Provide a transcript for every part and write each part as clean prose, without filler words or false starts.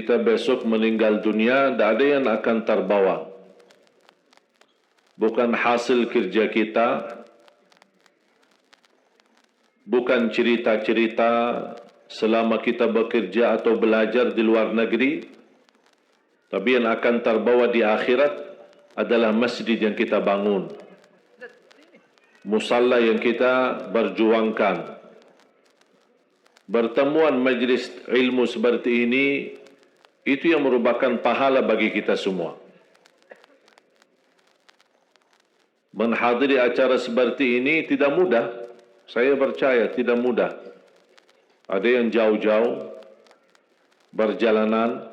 kita besok meninggal dunia, tidak ada yang akan terbawa. Bukan hasil kerja kita, bukan cerita-cerita selama kita bekerja atau belajar di luar negeri, tapi yang akan terbawa di akhirat adalah masjid yang kita bangun, musalla yang kita berjuangkan. Pertemuan majlis ilmu seperti ini, itu yang merupakan pahala bagi kita semua. Menghadiri acara seperti ini tidak mudah. Saya percaya tidak mudah. Ada yang jauh-jauh berjalanan,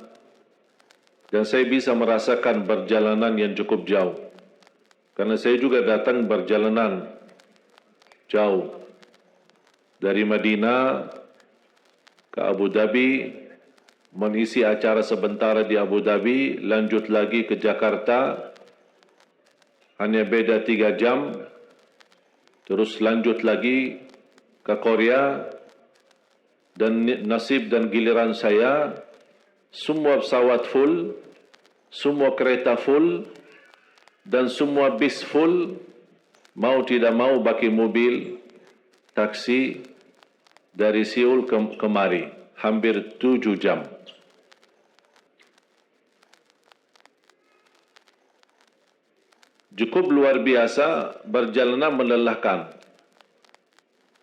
dan saya bisa merasakan perjalanan yang cukup jauh. Karena saya juga datang berjalanan jauh. Dari Madinah ke Abu Dhabi, mengisi acara sebentar di Abu Dhabi, lanjut lagi ke Jakarta, hanya beda 3 jam, terus lanjut lagi ke Korea, dan nasib dan giliran saya, semua pesawat full, semua kereta full, dan semua bis full, mau tidak mau pakai mobil, taksi, dari Seoul kemari, hampir 7 jam. Cukup luar biasa, perjalanan melelahkan.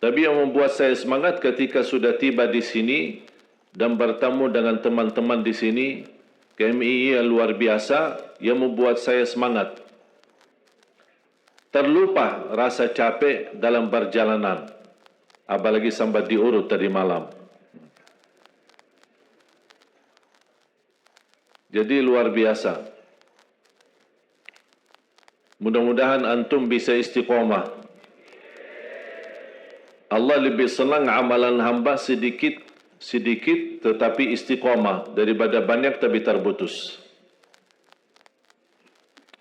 Tapi yang membuat saya semangat ketika sudah tiba di sini dan bertemu dengan teman-teman di sini, KMII yang luar biasa, yang membuat saya semangat. Terlupa rasa capek dalam perjalanan, apalagi sampai diurut tadi malam. Jadi luar biasa. Mudah-mudahan antum bisa istiqomah. Allah lebih senang amalan hamba sedikit tetapi istiqomah daripada banyak tapi terputus.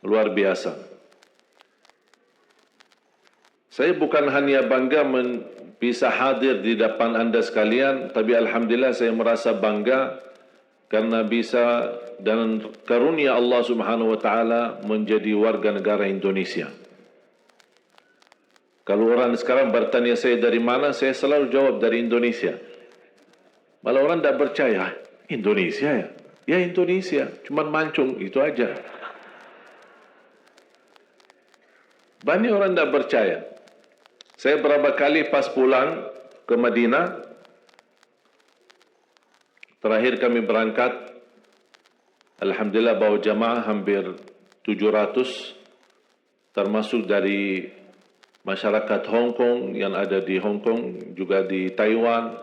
Luar biasa. Saya bukan hanya bangga bisa hadir di depan anda sekalian, tapi alhamdulillah saya merasa bangga karena bisa dan karunia Allah Subhanahu wa taala menjadi warga negara Indonesia. Kalau orang sekarang bertanya saya dari mana, saya selalu jawab dari Indonesia. Malah orang tidak percaya, Indonesia ya? Ya Indonesia, cuman mancung, itu aja. Banyak orang tidak percaya. Saya berapa kali pas pulang ke Madinah, terakhir kami berangkat, alhamdulillah bawa jamaah hampir 700, termasuk dari masyarakat Hong Kong yang ada di Hong Kong, juga di Taiwan,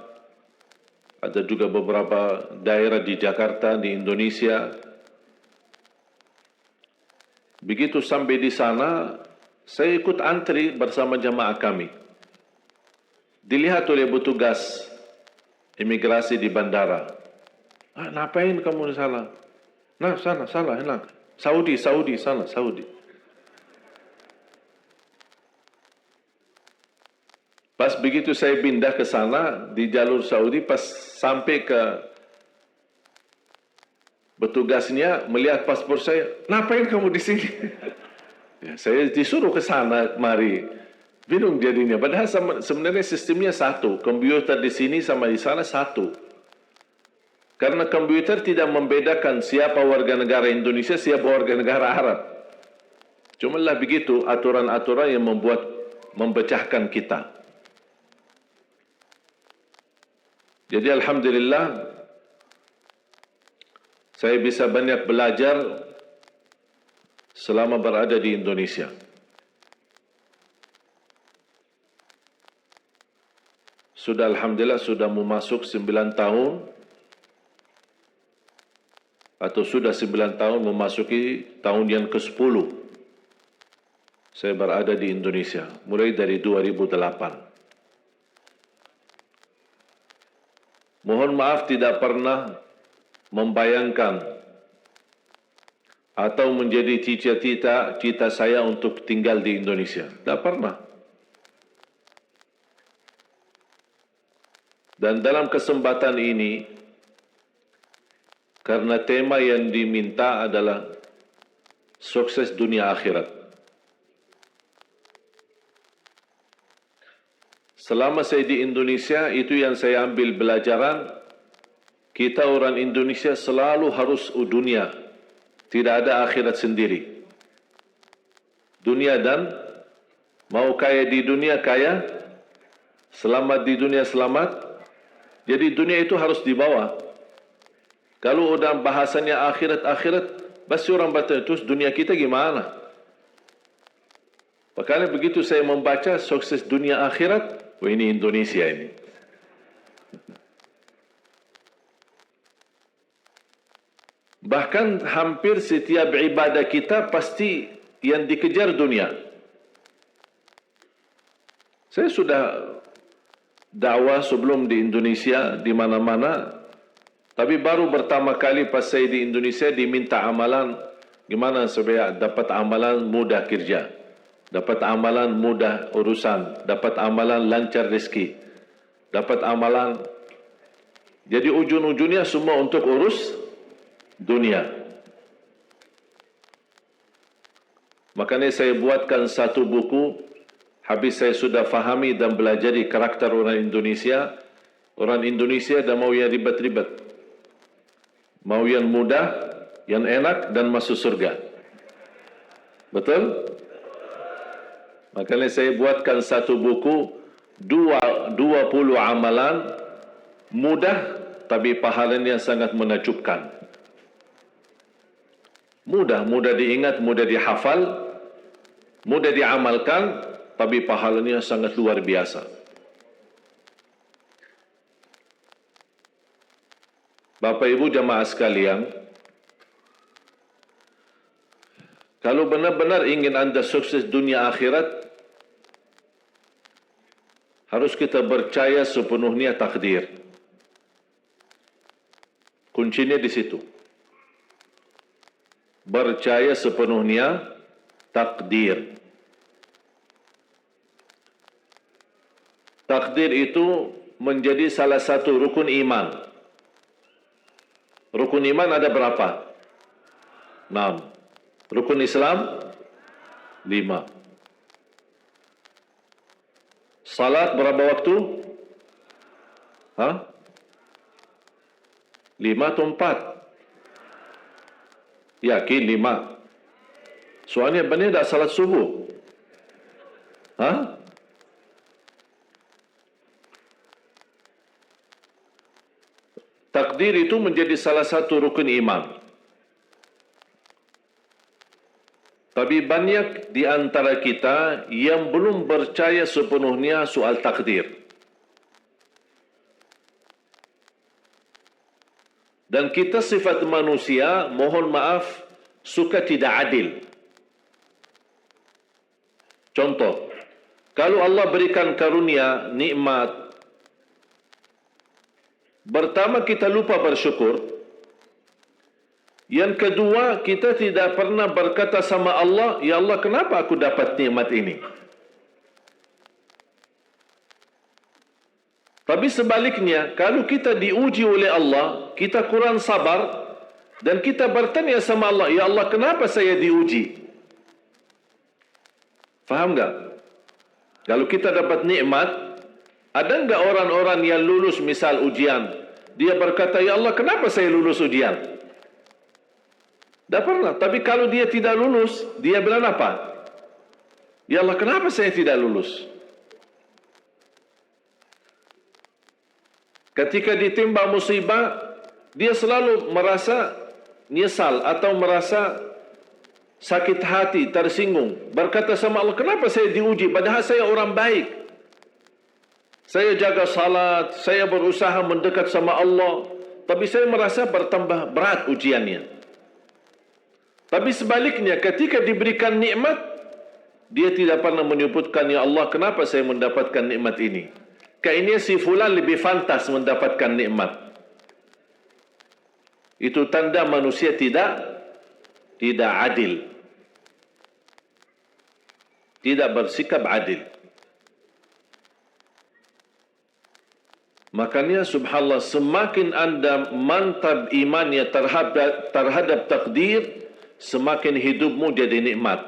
ada juga beberapa daerah di Jakarta, di Indonesia. Begitu sampai di sana, saya ikut antri bersama jamaah kami. Dilihat oleh petugas imigrasi di bandara. Ngapain kamu di sana? Nah, sana, enak. Saudi, sana, Saudi. Pas begitu saya pindah ke sana, di jalur Saudi, pas sampai ke petugasnya, melihat paspor saya, ngapain kamu di sini? Ya, saya disuruh ke sana, mari. Bingung jadinya. Padahal sebenarnya sistemnya satu. Komputer di sini sama di sana satu. Karena komputer tidak membedakan siapa warga negara Indonesia, siapa warga negara Arab. Cumalah begitu aturan-aturan yang memecahkan kita. Jadi alhamdulillah, saya bisa banyak belajar selama berada di Indonesia. Sudah alhamdulillah sudah memasuk 9 tahun atau sudah 9 tahun memasuki tahun yang ke-10 saya berada di Indonesia, mulai dari 2008. Mohon maaf tidak pernah membayangkan atau menjadi cita saya untuk tinggal di Indonesia. Tidak pernah. Dan dalam kesempatan ini, karena tema yang diminta adalah sukses dunia akhirat. Selama saya di Indonesia, itu yang saya ambil pelajaran, kita orang Indonesia selalu harus dunia, tidak ada akhirat sendiri. Dunia dan mau kaya di dunia kaya, selamat di dunia selamat. Jadi dunia itu harus dibawa. Kalau udah bahasanya akhirat, pasti orang bertanya, terus dunia kita gimana? Makanya begitu saya membaca sukses dunia akhirat, wah ini Indonesia ini. Bahkan hampir setiap ibadah kita pasti yang dikejar dunia. Saya sudah dakwah sebelum di Indonesia, di mana-mana. Tapi baru pertama kali pas saya di Indonesia diminta amalan, gimana supaya dapat amalan mudah kerja, dapat amalan mudah urusan, dapat amalan lancar rezeki, dapat amalan. Jadi ujung-ujungnya semua untuk urus dunia. Makanya saya buatkan satu buku. Habis saya sudah fahami dan belajari karakter orang Indonesia. Orang Indonesia dah mau yang ribet-ribet. Mau yang mudah, yang enak dan masuk surga. Betul? Makanya saya buatkan satu buku, 20 amalan mudah tapi pahalanya sangat menakjubkan. Mudah diingat, mudah dihafal, mudah diamalkan, tapi pahalanya sangat luar biasa. Bapak Ibu jamaah sekalian, kalau benar-benar ingin Anda sukses dunia akhirat, harus kita percaya sepenuhnya takdir. Kuncinya di situ. Percaya sepenuhnya takdir. Takdir itu menjadi salah satu rukun iman. Rukun iman ada berapa? 6. Rukun Islam 5. Salat berapa waktu? 5 atau 4? Yakin 5. Soalnya benar dah salat subuh. Takdir itu menjadi salah satu rukun iman. Tapi banyak di antara kita yang belum percaya sepenuhnya soal takdir. Dan kita sifat manusia, mohon maaf, suka tidak adil. Contoh, kalau Allah berikan karunia, nikmat, pertama kita lupa bersyukur. Yang kedua, kita tidak pernah berkata sama Allah, ya Allah kenapa aku dapat nikmat ini? Tapi sebaliknya, kalau kita diuji oleh Allah, kita kurang sabar, dan kita bertanya sama Allah, ya Allah kenapa saya diuji? Faham tak? Kalau kita dapat nikmat, ada enggak orang-orang yang lulus misal ujian, dia berkata, ya Allah kenapa saya lulus ujian? Tak pernah. Tapi kalau dia tidak lulus, dia bilang apa? Ya Allah kenapa saya tidak lulus? Ketika ditimpa musibah, dia selalu merasa nyesal atau merasa sakit hati, tersinggung. Berkata sama Allah, kenapa saya diuji? Padahal saya orang baik. Saya jaga salat, saya berusaha mendekat sama Allah. Tapi saya merasa bertambah berat ujiannya. Tapi sebaliknya, ketika diberikan nikmat, dia tidak pernah menyebutkan, ya Allah kenapa saya mendapatkan nikmat ini? Kayaknya si fulan lebih fantas mendapatkan nikmat. Itu tanda manusia tidak adil. Tidak bersikap adil. Makanya subhanallah, semakin anda mantap imannya terhadap takdir, semakin hidupmu jadi nikmat.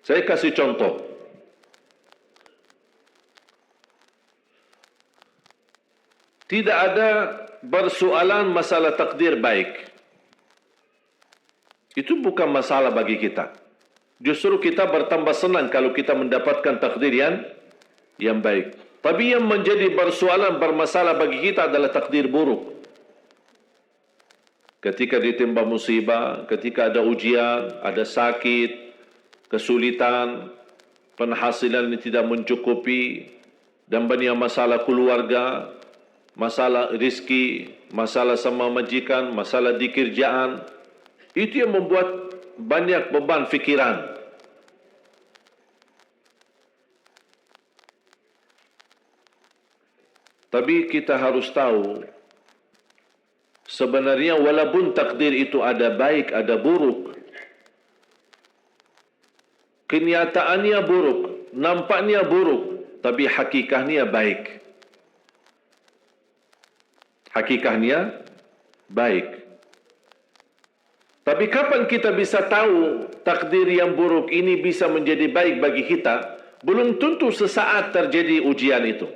Saya kasih contoh. Tidak ada persoalan masalah takdir baik. Itu bukan masalah bagi kita. Justru kita bertambah senang kalau kita mendapatkan takdir yang baik. Tapi yang menjadi persoalan bermasalah bagi kita adalah takdir buruk. Ketika ditimpa musibah, ketika ada ujian, ada sakit, kesulitan, penghasilan yang tidak mencukupi, dan banyak masalah keluarga, masalah rezeki, masalah sama majikan, masalah di kerjaan, itu yang membuat banyak beban fikiran. Tapi kita harus tahu, sebenarnya walaupun takdir itu ada baik, ada buruk, kenyataannya buruk, nampaknya buruk, tapi hakikatnya baik. Hakikatnya baik. Tapi kapan kita bisa tahu takdir yang buruk ini bisa menjadi baik bagi kita? Belum tentu sesaat terjadi ujian itu.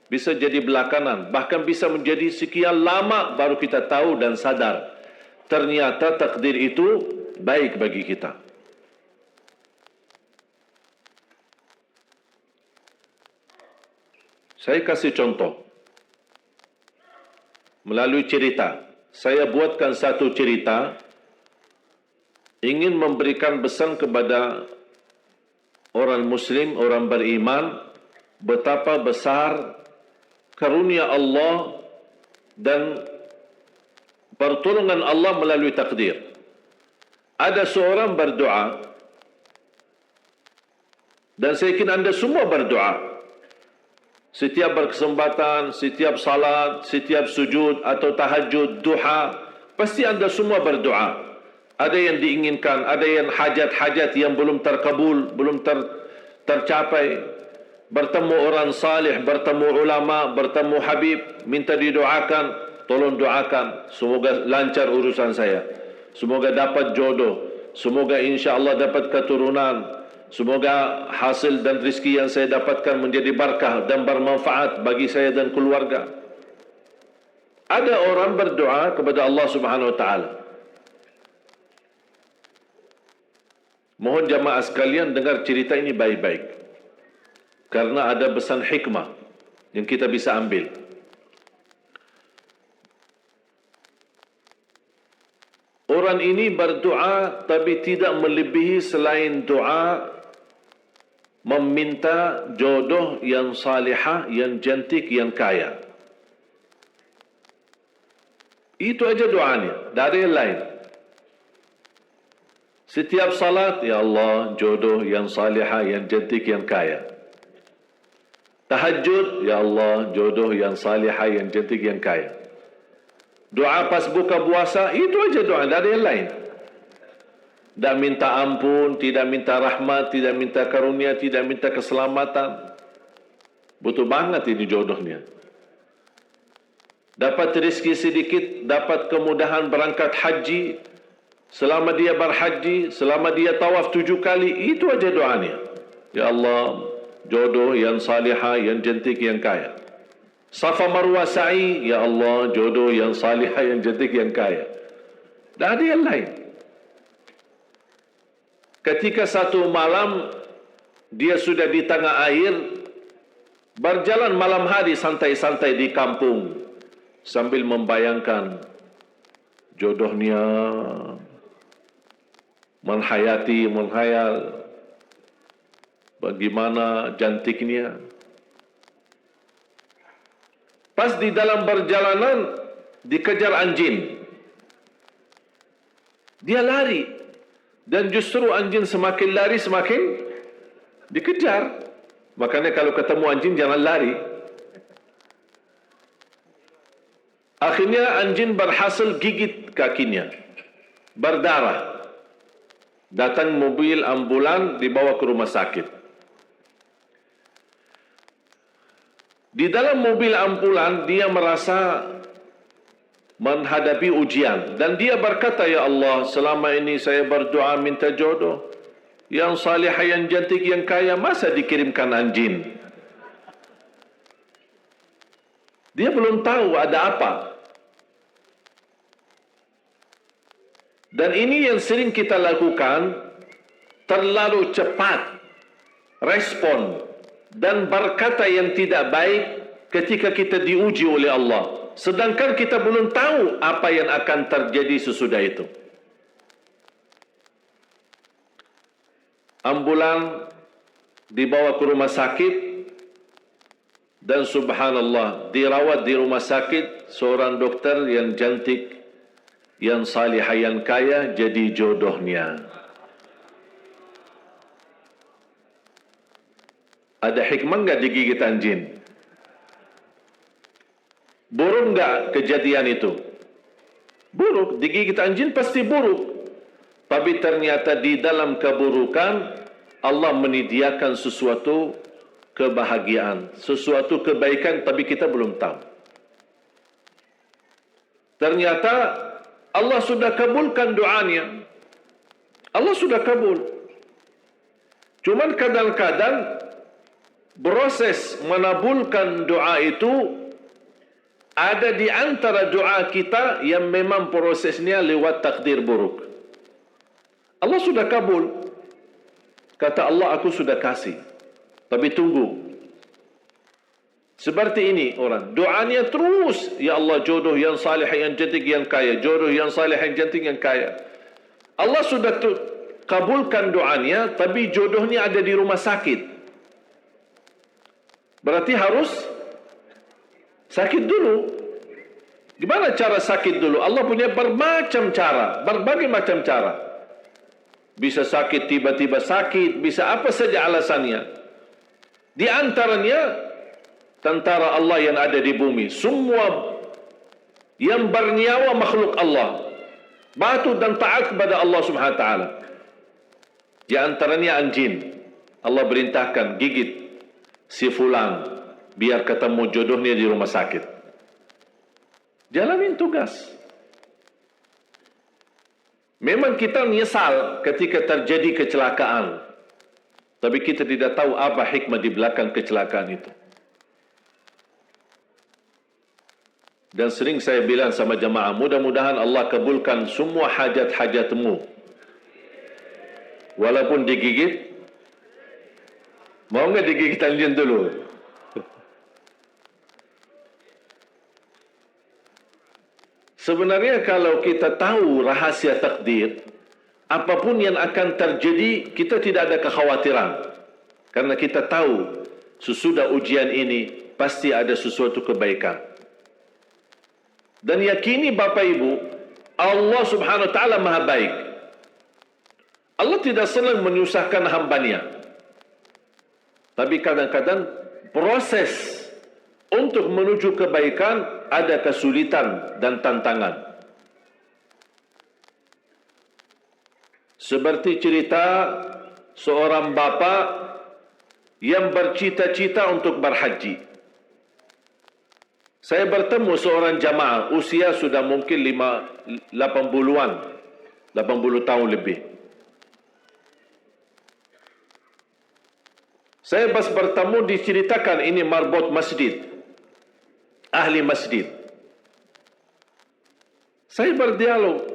Bisa jadi belakangan, bahkan bisa menjadi sekian lama baru kita tahu dan sadar ternyata takdir itu baik bagi kita. Saya kasih contoh melalui cerita. Saya buatkan satu cerita ingin memberikan pesan kepada orang muslim, orang beriman, betapa besar karunia Allah dan pertolongan Allah melalui takdir. Ada seorang berdoa, dan saya yakin anda semua berdoa. Setiap berkesempatan, setiap salat, setiap sujud atau tahajud, duha, pasti anda semua berdoa. Ada yang diinginkan, ada yang hajat-hajat yang belum terkabul, belum tercapai. Bertemu orang salih, bertemu ulama, bertemu habib, minta didoakan, tolong doakan, semoga lancar urusan saya, semoga dapat jodoh, semoga insya-Allah dapat keturunan, semoga hasil dan rezeki yang saya dapatkan menjadi berkah dan bermanfaat bagi saya dan keluarga. Ada orang berdoa kepada Allah Subhanahu wa taala. Mohon jamaah sekalian dengar cerita ini baik-baik, karena ada pesan hikmah yang kita bisa ambil. Orang ini berdoa tapi tidak melebihi selain doa meminta jodoh yang salihah, yang cantik, yang kaya. Itu aja doanya, dari yang lain. Setiap salat, ya Allah, jodoh yang salihah, yang cantik, yang kaya. Tahajud, ya Allah, jodoh yang salihah, yang cantik, yang kaya. Doa pas buka puasa, itu aja doa, tidak ada yang lain. Tidak minta ampun, tidak minta rahmat, tidak minta karunia, tidak minta keselamatan. Butuh banget ini jodohnya. Dapat rezeki sedikit, dapat kemudahan berangkat haji. Selama dia berhaji, selama dia tawaf 7 kali, itu aja doanya. Ya Allah, jodoh yang salihah, yang cantik, yang kaya. Safa Marwah sa'i, ya Allah, jodoh yang salihah, yang cantik, yang kaya. Tak ada yang lain. Ketika satu malam dia sudah di tengah air, berjalan malam hari santai-santai di kampung sambil membayangkan jodohnya, menghayal bagaimana cantiknya. Pas di dalam perjalanan dikejar anjing. Dia lari, dan justru anjing semakin lari semakin dikejar. Makanya kalau ketemu anjing jangan lari. Akhirnya anjing berhasil gigit kakinya, berdarah. Datang mobil ambulan, dibawa ke rumah sakit. Di dalam mobil ambulan, dia merasa menghadapi ujian. Dan dia berkata, Ya Allah, selama ini saya berdoa minta jodoh. Yang salihah, yang cantik, yang kaya, masa dikirimkan anjing? Dia belum tahu ada apa. Dan ini yang sering kita lakukan, terlalu cepat respon dan berkata yang tidak baik ketika kita diuji oleh Allah. Sedangkan kita belum tahu apa yang akan terjadi sesudah itu. Ambulan dibawa ke rumah sakit dan subhanallah dirawat di rumah sakit seorang dokter yang cantik, yang salihah, yang kaya jadi jodohnya. Ada hikmah enggak digigit anjing? Buruk enggak kejadian itu? Buruk, digigit anjing pasti buruk. Tapi ternyata di dalam keburukan Allah menyediakan sesuatu kebahagiaan, sesuatu kebaikan, tapi kita belum tahu. Ternyata Allah sudah kabulkan doanya. Allah sudah kabul. Cuman kadang-kadang proses menabulkan doa itu ada di antara doa kita yang memang prosesnya lewat takdir buruk. Allah sudah kabul. Kata Allah, aku sudah kasih. Tapi tunggu. Seperti ini orang. Doanya terus. Ya Allah, jodoh yang salih, yang cantik, yang kaya. Jodoh yang salih, yang cantik, yang kaya. Allah sudah kabulkan doanya, tapi jodohnya ada di rumah sakit. Berarti harus sakit dulu. Gimana cara sakit dulu? Allah punya bermacam cara, berbagai macam cara. Bisa sakit, tiba-tiba sakit, bisa apa saja alasannya. Di antaranya tentara Allah yang ada di bumi, semua yang bernyawa makhluk Allah, patuh dan taat kepada Allah Subhanahu wa taala. Di antaranya anjing. Allah perintahkan gigit si fulan biar ketemu jodohnya di rumah sakit. Jalanin tugas. Memang kita menyesal ketika terjadi kecelakaan, tapi kita tidak tahu apa hikmah di belakang kecelakaan itu. Dan sering saya bilang sama jamaah, mudah-mudahan Allah kabulkan semua hajat-hajatmu. Walaupun digigit, mau nggak digigit anjing dulu? Sebenarnya kalau kita tahu rahasia takdir, apapun yang akan terjadi, kita tidak ada kekhawatiran. Karena kita tahu sesudah ujian ini pasti ada sesuatu kebaikan. Dan yakini Bapak Ibu, Allah Subhanahu wa taala Maha baik. Allah tidak senang menyusahkan hambanya. Tapi kadang-kadang proses untuk menuju kebaikan ada kesulitan dan tantangan. Seperti cerita seorang bapa yang bercita-cita untuk berhaji. Saya bertemu seorang jamaah, usia sudah mungkin 80-an, 80 tahun lebih. Saya pas bertemu diceritakan ini marbot masjid, ahli masjid. Saya berdialog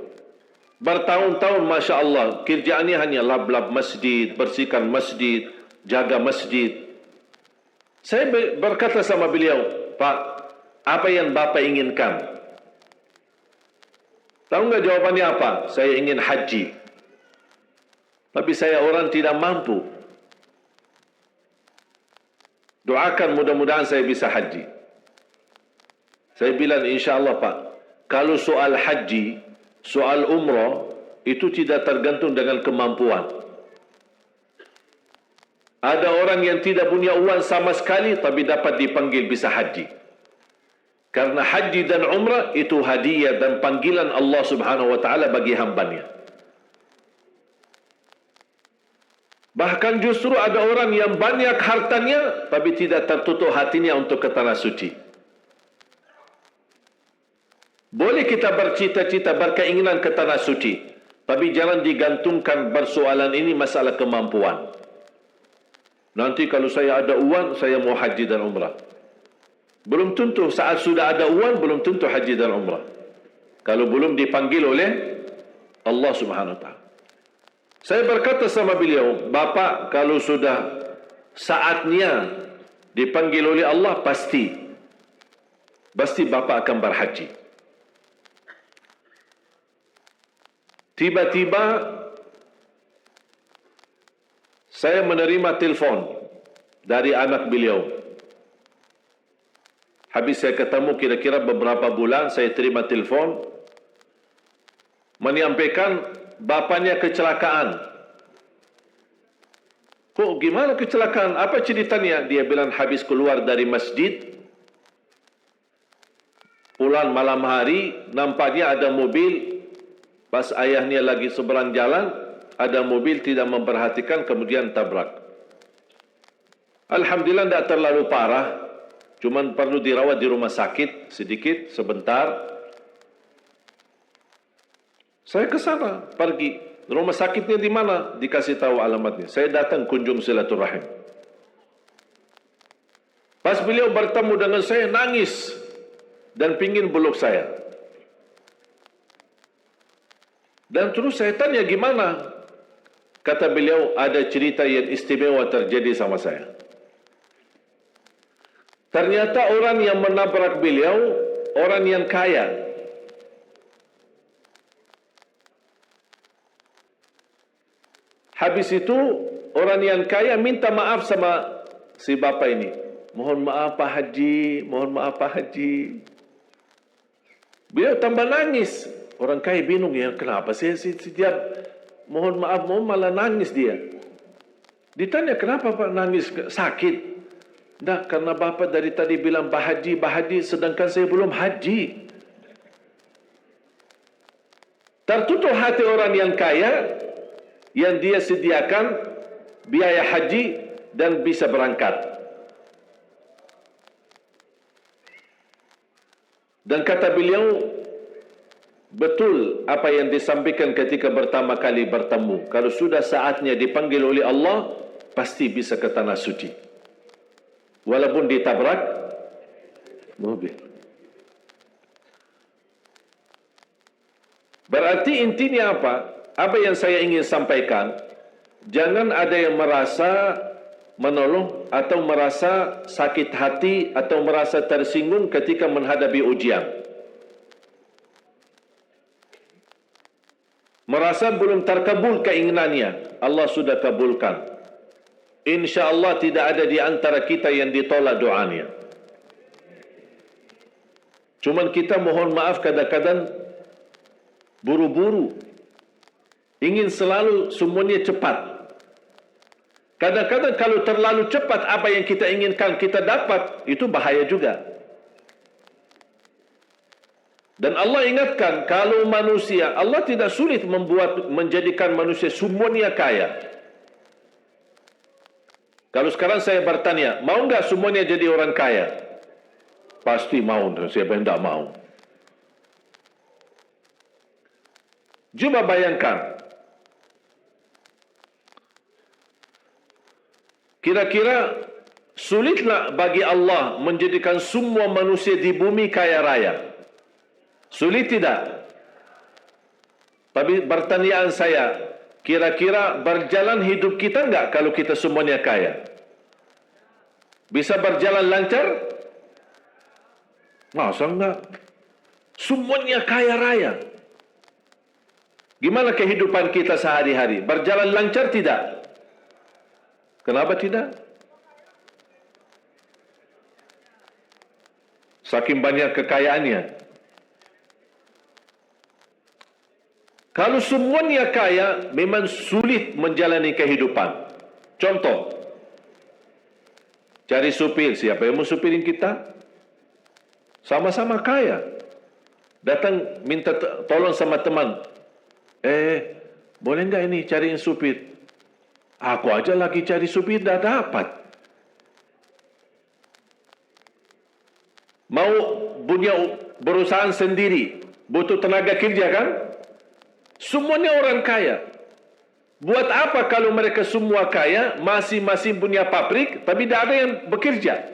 bertahun-tahun, Masya Allah, kerjaannya hanya lap-lap masjid, bersihkan masjid, jaga masjid. Saya berkata sama beliau, Pak, apa yang Bapak inginkan? Tahu nggak jawabannya apa? Saya ingin haji. Tapi saya orang tidak mampu. Doakan mudah-mudahan saya bisa haji. Saya bilang, insya Allah Pak, kalau soal haji, soal umrah, itu tidak tergantung dengan kemampuan. Ada orang yang tidak punya uang sama sekali, tapi dapat dipanggil bisa haji. Karena haji dan umrah itu hadiah dan panggilan Allah Subhanahu wa taala bagi hambanya. Bahkan justru ada orang yang banyak hartanya, tapi tidak tertutup hatinya untuk ke tanah suci. Boleh kita bercita-cita, berkeinginan ke tanah suci, tapi jangan digantungkan persoalan ini masalah kemampuan. Nanti kalau saya ada uang, saya mau haji dan umrah. Belum tentu saat sudah ada uang, belum tentu haji dan umrah. Kalau belum dipanggil oleh Allah Subhanahu Wa Taala. Saya berkata sama beliau, Bapak kalau sudah saatnya dipanggil oleh Allah, pasti Bapak akan berhaji. Tiba-tiba saya menerima telefon dari anak beliau. Habis saya ketemu kira-kira beberapa bulan, saya terima telefon menyampaikan bapaknya kecelakaan. Kok gimana kecelakaan? Apa ceritanya? Dia bilang habis keluar dari masjid, pulang malam hari, nampaknya ada mobil, pas ayahnya lagi seberang jalan, ada mobil tidak memperhatikan, kemudian tabrak. Alhamdulillah tidak terlalu parah, cuman perlu dirawat di rumah sakit sedikit, sebentar. Saya ke sana, pergi. Rumah sakitnya di mana? Dikasih tahu alamatnya. Saya datang kunjung silaturahim. Pas beliau bertemu dengan saya, nangis dan pingin peluk saya. Dan terus saya tanya gimana? Kata beliau, ada cerita yang istimewa terjadi sama saya. Ternyata orang yang menabrak beliau, orang yang kaya. Habis itu, orang yang kaya minta maaf sama si bapak ini. Mohon maaf Pak Haji, mohon maaf Pak Haji. Beliau tambah nangis. Orang kaya bingung ya, kenapa sih setiap mohon maaf, malah nangis dia. Ditanya kenapa Pak nangis, sakit? Tidak, karena Bapak dari tadi bilang Pak Haji, sedangkan saya belum haji. Tertutup hati orang yang kaya, yang dia sediakan biaya haji dan bisa berangkat. Dan kata beliau, betul apa yang disampaikan ketika pertama kali bertemu. Kalau sudah saatnya dipanggil oleh Allah, pasti bisa ke tanah suci. Walaupun ditabrak mobil. Berarti intinya apa? Apa yang saya ingin sampaikan, jangan ada yang merasa menolong atau merasa sakit hati atau merasa tersinggung ketika menghadapi ujian. Merasa belum terkabul keinginannya, Allah sudah kabulkan. InsyaAllah tidak ada di antara kita yang ditolak doanya. Cuman kita mohon maaf kadang-kadang buru-buru. Ingin selalu semuanya cepat. Kadang-kadang kalau terlalu cepat apa yang kita inginkan kita dapat, itu bahaya juga. Dan Allah ingatkan, kalau manusia, Allah tidak sulit menjadikan manusia semuanya kaya. Kalau sekarang saya bertanya, mau enggak semuanya jadi orang kaya? Pasti mau, siapa yang tidak mau? Coba bayangkan, kira-kira sulitlah bagi Allah menjadikan semua manusia di bumi kaya raya? Sulit tidak? Tapi pertanyaan saya, kira-kira berjalan hidup kita enggak kalau kita semuanya kaya? Bisa berjalan lancar? Masa enggak? Semuanya kaya raya. Gimana kehidupan kita sehari-hari? Berjalan lancar tidak? Kenapa tidak? Saking banyak kekayaannya. Kalau semuanya kaya, memang sulit menjalani kehidupan. Contoh, cari supir. Siapa yang mau supirin kita? Sama-sama kaya. Datang minta tolong sama teman. Boleh enggak ini cariin supir? Aku aja lagi cari supir, dah dapat. Mau punya perusahaan sendiri, butuh tenaga kerja kan? Semuanya orang kaya. Buat apa kalau mereka semua kaya, masing-masing punya pabrik, tapi tidak ada yang bekerja?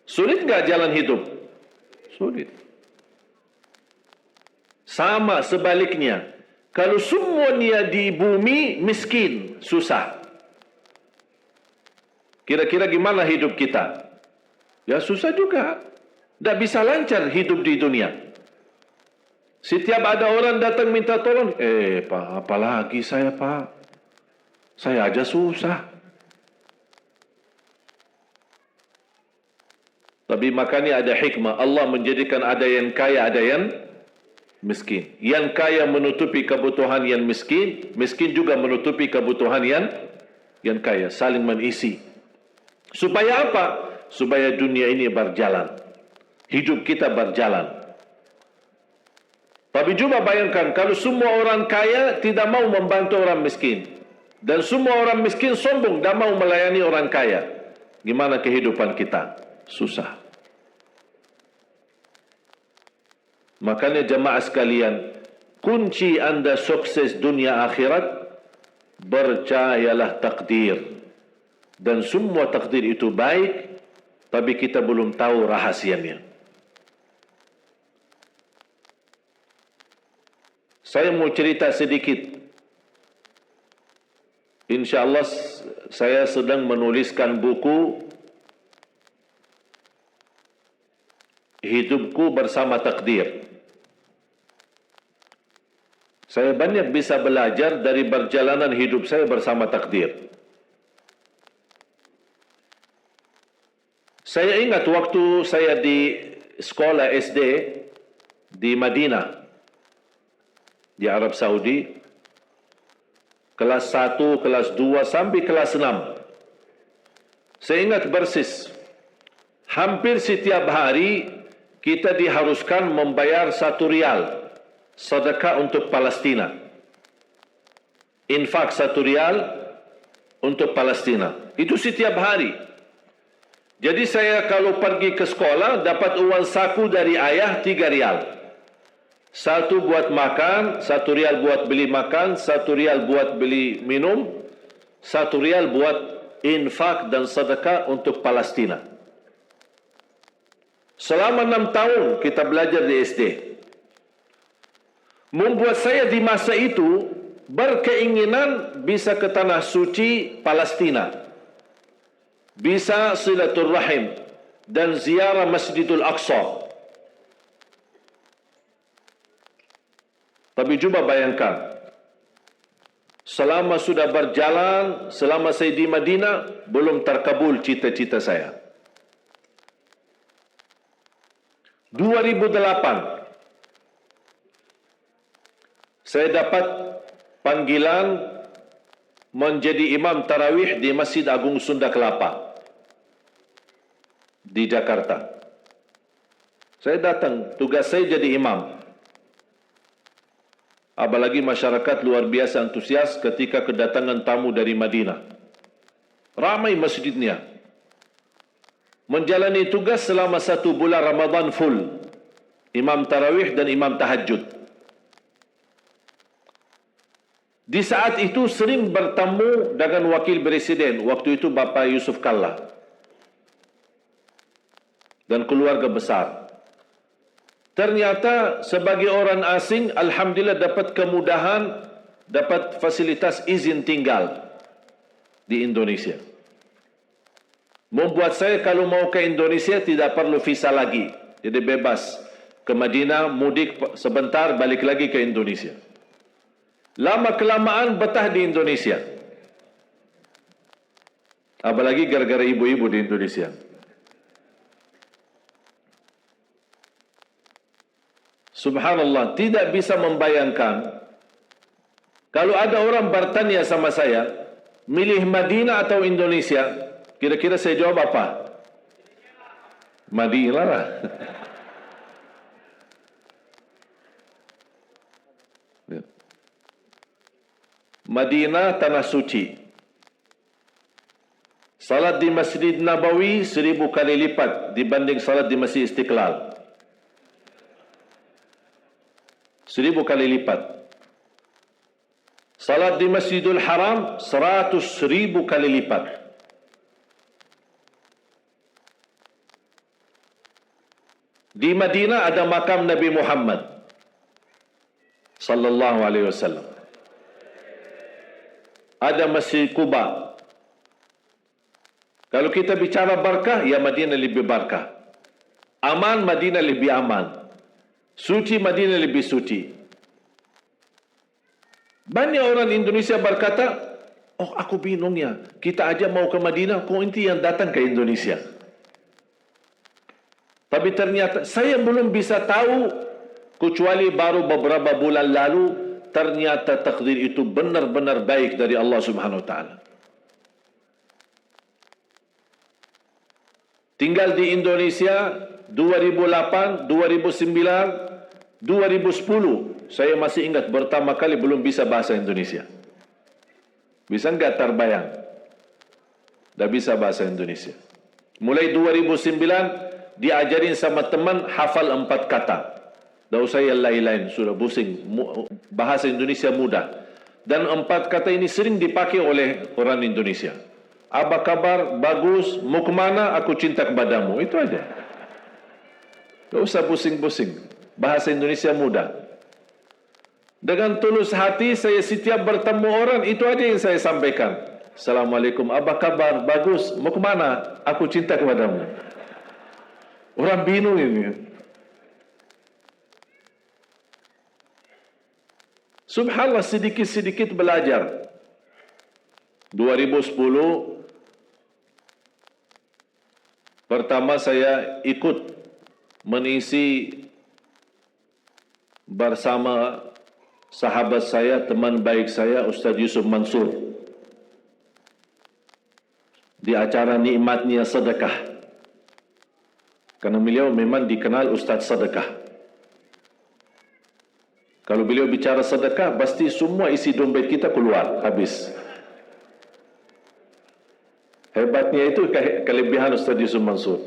Sulit nggak jalan hidup? Sulit. Sama sebaliknya, kalau semuanya di bumi miskin, susah. Kira-kira gimana hidup kita? Ya susah juga. Tak bisa lancar hidup di dunia. Setiap ada orang datang minta tolong, Pak, apalagi saya, Pak? Saya aja susah. Tapi makanya ada hikmah. Allah menjadikan ada yang kaya, ada yang miskin. Yang kaya menutupi kebutuhan yang miskin, miskin juga menutupi kebutuhan yang kaya. Saling mengisi. Supaya apa? Supaya dunia ini berjalan. Hidup kita berjalan. Tapi coba bayangkan, kalau semua orang kaya tidak mau membantu orang miskin, dan semua orang miskin sombong, tidak mau melayani orang kaya, gimana kehidupan kita? Susah. Makanya jemaah sekalian, kunci anda sukses dunia akhirat, percayalah takdir. Dan semua takdir itu baik, tapi kita belum tahu rahasianya. Saya mau cerita sedikit. InsyaAllah saya sedang menuliskan buku Hidupku Bersama Takdir. Saya banyak bisa belajar dari perjalanan hidup saya bersama takdir. Saya ingat waktu saya di sekolah SD di Madinah, di Arab Saudi, kelas 1, kelas 2, sampai kelas 6. Saya ingat persis, hampir setiap hari kita diharuskan membayar 1 rial sedekah untuk Palestina. Infak 1 rial untuk Palestina. Itu setiap hari. Jadi saya kalau pergi ke sekolah, dapat uang saku dari ayah 3 rial. 1 buat makan, 1 rial buat beli makan, 1 rial buat beli minum, 1 rial buat infak dan sedekah untuk Palestina. Selama 6 tahun kita belajar di SD. Membuat saya di masa itu berkeinginan bisa ke tanah suci Palestina, bisa silaturrahim dan ziarah Masjidul Aqsa. Tapi coba bayangkan, selama sudah berjalan, selama saya di Madinah, belum terkabul cita-cita saya. 2008, saya dapat panggilan menjadi imam tarawih di Masjid Agung Sunda Kelapa di Jakarta. Saya datang, tugas saya jadi imam. Apalagi masyarakat luar biasa antusias ketika kedatangan tamu dari Madinah. Ramai masjidnya. Menjalani tugas selama 1 bulan Ramadan full. Imam tarawih dan imam tahajud. Di saat itu sering bertemu dengan wakil presiden. Waktu itu Bapak Yusuf Kalla. Dan keluarga besar. Ternyata sebagai orang asing, alhamdulillah dapat kemudahan, dapat fasilitas izin tinggal di Indonesia. Membuat saya kalau mau ke Indonesia tidak perlu visa lagi. Jadi bebas ke Madinah, mudik sebentar, balik lagi ke Indonesia. Lama kelamaan betah di Indonesia. Apalagi gara-gara ibu-ibu di Indonesia. Subhanallah, tidak bisa membayangkan kalau ada orang bertanya sama saya, milih Madinah atau Indonesia, kira-kira saya jawab apa? Madinah lah. Madinah tanah suci. Salat di Masjid Nabawi 1000 kali lipat dibanding salat di Masjid Istiqlal. 1000 kali lipat. Salat di Masjidul Haram 100,000 kali lipat. Di Madinah ada makam Nabi Muhammad sallallahu alaihi wasallam. Ada Masjid Quba. Kalau kita bicara barakah, ya Madinah lebih barakah. Aman, Madinah lebih aman. Suci, Madinah lebih suci. Banyak orang Indonesia berkata, oh aku bingung ya, kita aja mau ke Madinah, kok inti yang datang ke Indonesia. Tapi ternyata saya belum bisa tahu, kecuali baru beberapa bulan lalu, ternyata takdir itu benar-benar baik dari Allah Subhanahu Wa Taala. Tinggal di Indonesia 2008, 2009, 2010, saya masih ingat pertama kali belum bisa bahasa Indonesia. Bisa enggak terbayang? Dah bisa bahasa Indonesia. Mulai 2009 diajarin sama teman hafal 4 kata. Dah usah yang lain-lain, sudah pusing. Bahasa Indonesia mudah. Dan 4 kata ini sering dipakai oleh orang Indonesia. Apa kabar? Bagus. Mau kemana? Aku cinta kepadamu. Itu aja. Tak usah pusing-pusing. Bahasa Indonesia mudah. Dengan tulus hati saya setiap bertemu orang, itu aja yang saya sampaikan. Assalamualaikum. Apa kabar? Bagus. Mau kemana? Aku cinta kepadamu. Orang bingung ini. Subhanallah, sedikit-sedikit belajar. 2010 pertama saya ikut mengisi bersama sahabat saya, teman baik saya, Ustaz Yusuf Mansur, di acara nikmatnya sedekah. Karena beliau memang dikenal Ustaz sedekah. Kalau beliau bicara sedekah, pasti semua isi dompet kita keluar, habis. Hebatnya itu kelebihan Ustaz Yusuf Mansur.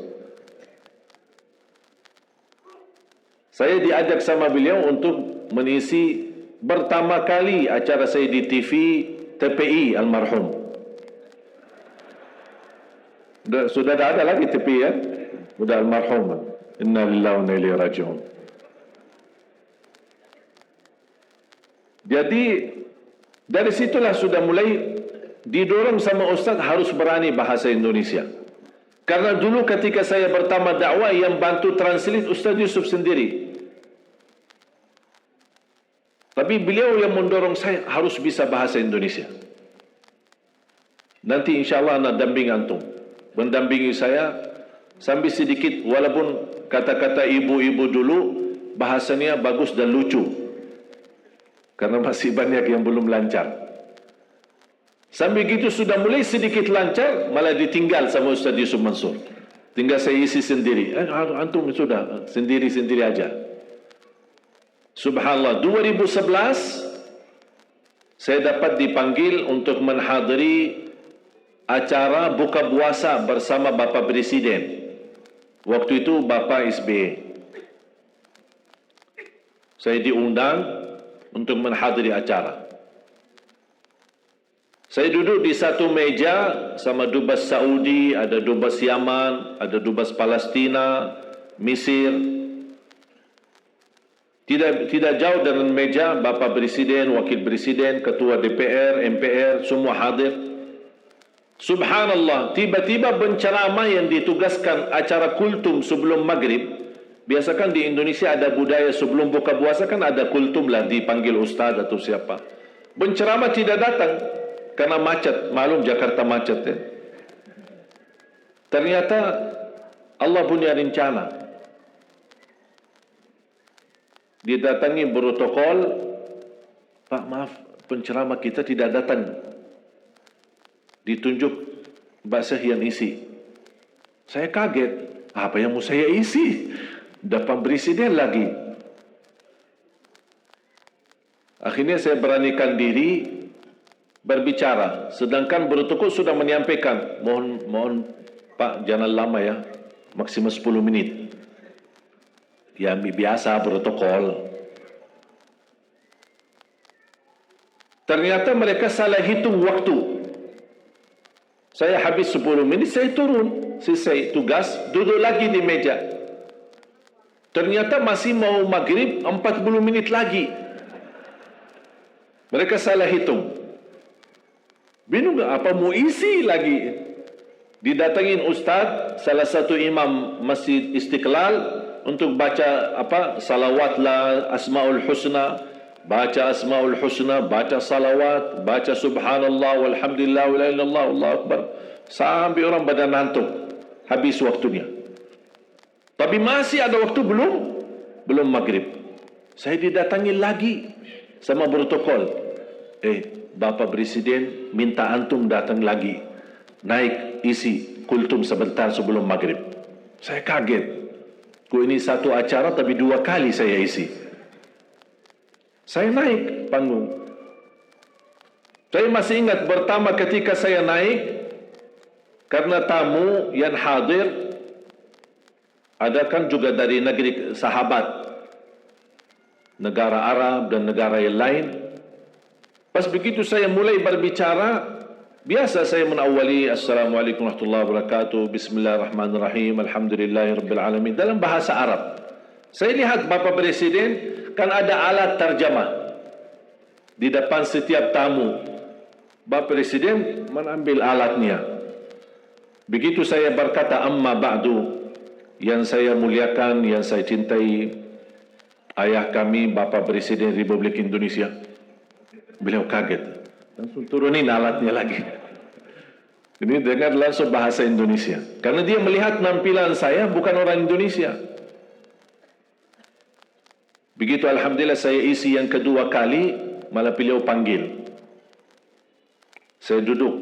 Saya diajak sama beliau untuk mengisi pertama kali acara saya di TV TPI almarhum. Sudah ada lagi TPI ya? Sudah almarhum. Inna lillahi wa inna ilaihi raji'un. Jadi dari situlah sudah mulai didorong sama Ustaz harus berani bahasa Indonesia. Karena dulu ketika saya pertama dakwah, yang bantu translate Ustaz Yusuf sendiri. Tapi beliau yang mendorong saya harus bisa bahasa Indonesia. Nanti insyaAllah nak damping antum. Mendampingi saya sambil sedikit, walaupun kata-kata ibu-ibu dulu bahasanya bagus dan lucu. Karena masih banyak yang belum lancar. Sambil gitu sudah mulai sedikit lancar, malah ditinggal sama Ustaz Yusuf Mansur. Tinggal saya isi sendiri. Antum sudah sendiri-sendiri aja. Subhanallah, 2011 saya dapat dipanggil untuk menghadiri acara buka puasa bersama Bapak Presiden. Waktu itu Bapak SBY. Saya diundang untuk menghadiri acara. Saya duduk di satu meja sama dubes Saudi, ada dubes Yaman, ada dubes Palestina, Mesir. Tidak jauh dengan meja Bapak Presiden, Wakil Presiden, Ketua DPR, MPR, semua hadir. Subhanallah, tiba-tiba penceramah yang ditugaskan acara kultum sebelum maghrib. Biasakan di Indonesia ada budaya sebelum buka puasa kan ada kultum lah, dipanggil ustaz atau siapa. Penceramah tidak datang karena macet, maklum Jakarta macet ya. Ternyata Allah punya rencana. Didatangi protokol, Pak maaf, penceramah kita tidak datang. Ditunjuk bahasa yang isi. Saya kaget, apa yang mau saya isi? Depan presiden lagi. Akhirnya saya beranikan diri berbicara, sedangkan protokol sudah menyampaikan, mohon Pak jangan lama ya, maksimal 10 menit. Ya biasa protokol. Ternyata mereka salah hitung waktu. Saya habis 10 menit, saya turun, selesai tugas, duduk lagi di meja. Ternyata masih mau maghrib 40 menit lagi. Mereka salah hitung. Bingung apa mau isi lagi? Didatangin ustaz, salah satu imam Masjid Istiqlal untuk baca salawat lah, Asmaul Husna, baca Asmaul Husna, baca salawat, baca subhanallah walhamdulillah wa la ilaha illallah Allahu akbar, sampai orang badan ngantuk, habis waktunya. Tapi masih ada waktu, belum maghrib. Saya didatangi lagi sama protokol. Bapak Presiden minta antum datang lagi, naik isi kultum sebentar sebelum maghrib. Saya kaget. Ini satu acara tapi 2 kali saya isi. Saya naik panggung. Saya masih ingat pertama ketika saya naik, karena tamu yang hadir ada kan juga dari negeri sahabat, negara Arab dan negara yang lain. Pas begitu saya mulai berbicara, biasa saya menawali Assalamualaikum warahmatullahi wabarakatuh, Bismillahirrahmanirrahim, Alhamdulillahirabbil alamin dalam bahasa Arab. Saya lihat Bapak Presiden kan ada alat terjemah di depan setiap tamu. Bapak Presiden mengambil alatnya. Begitu saya berkata amma ba'du, yang saya muliakan, yang saya cintai ayah kami Bapak Presiden Republik Indonesia. Beliau kaget, langsung turunin alatnya lagi. Ini dengar langsung bahasa Indonesia, karena dia melihat nampilan saya bukan orang Indonesia. Begitu alhamdulillah saya isi yang kedua kali, malah beliau panggil. Saya duduk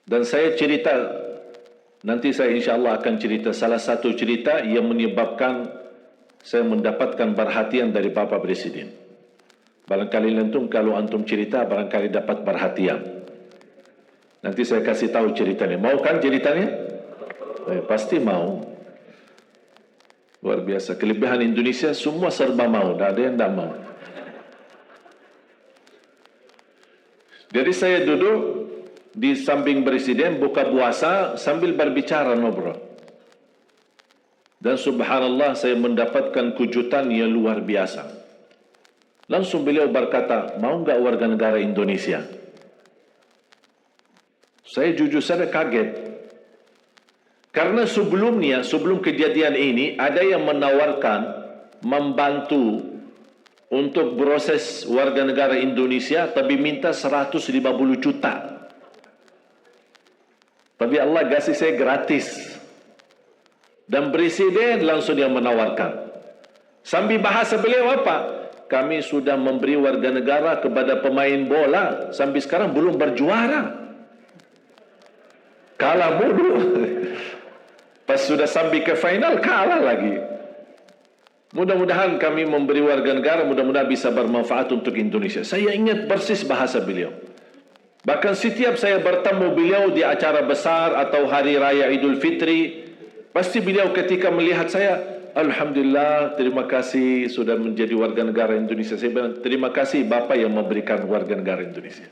dan saya cerita. Nanti saya insyaAllah akan cerita salah satu cerita yang menyebabkan saya mendapatkan perhatian dari Bapak Presiden. Barangkali antum kalau antum cerita barangkali dapat perhatian. Nanti saya kasih tahu ceritanya. Mau kan ceritanya? Pasti mau. Luar biasa. Kelebihan Indonesia semua serba mau. Tak ada yang tak mau. Jadi saya duduk di samping Presiden buka puasa sambil berbicara ngobrol. Dan subhanallah saya mendapatkan kejutan yang luar biasa. Langsung beliau berkata, mau enggak warga negara Indonesia? Saya jujur saja kaget. Karena sebelumnya, sebelum kejadian ini, ada yang menawarkan membantu untuk proses warga negara Indonesia, tapi minta 150 juta. Tapi Allah kasih saya gratis. Dan Presiden langsung yang menawarkan. Sambil bahasa beliau apa? Kami sudah memberi warga negara kepada pemain bola, sampai sekarang belum berjuara. Kalah mulu. Pas sudah sampai ke final, kalah lagi. Mudah-mudahan kami memberi warga negara, mudah-mudahan bisa bermanfaat untuk Indonesia. Saya ingat persis bahasa beliau. Bahkan setiap saya bertemu beliau di acara besar atau Hari Raya Idul Fitri, pasti beliau ketika melihat saya, Alhamdulillah, terima kasih sudah menjadi warga negara Indonesia. Saya bilang, terima kasih Bapak yang memberikan warga negara Indonesia.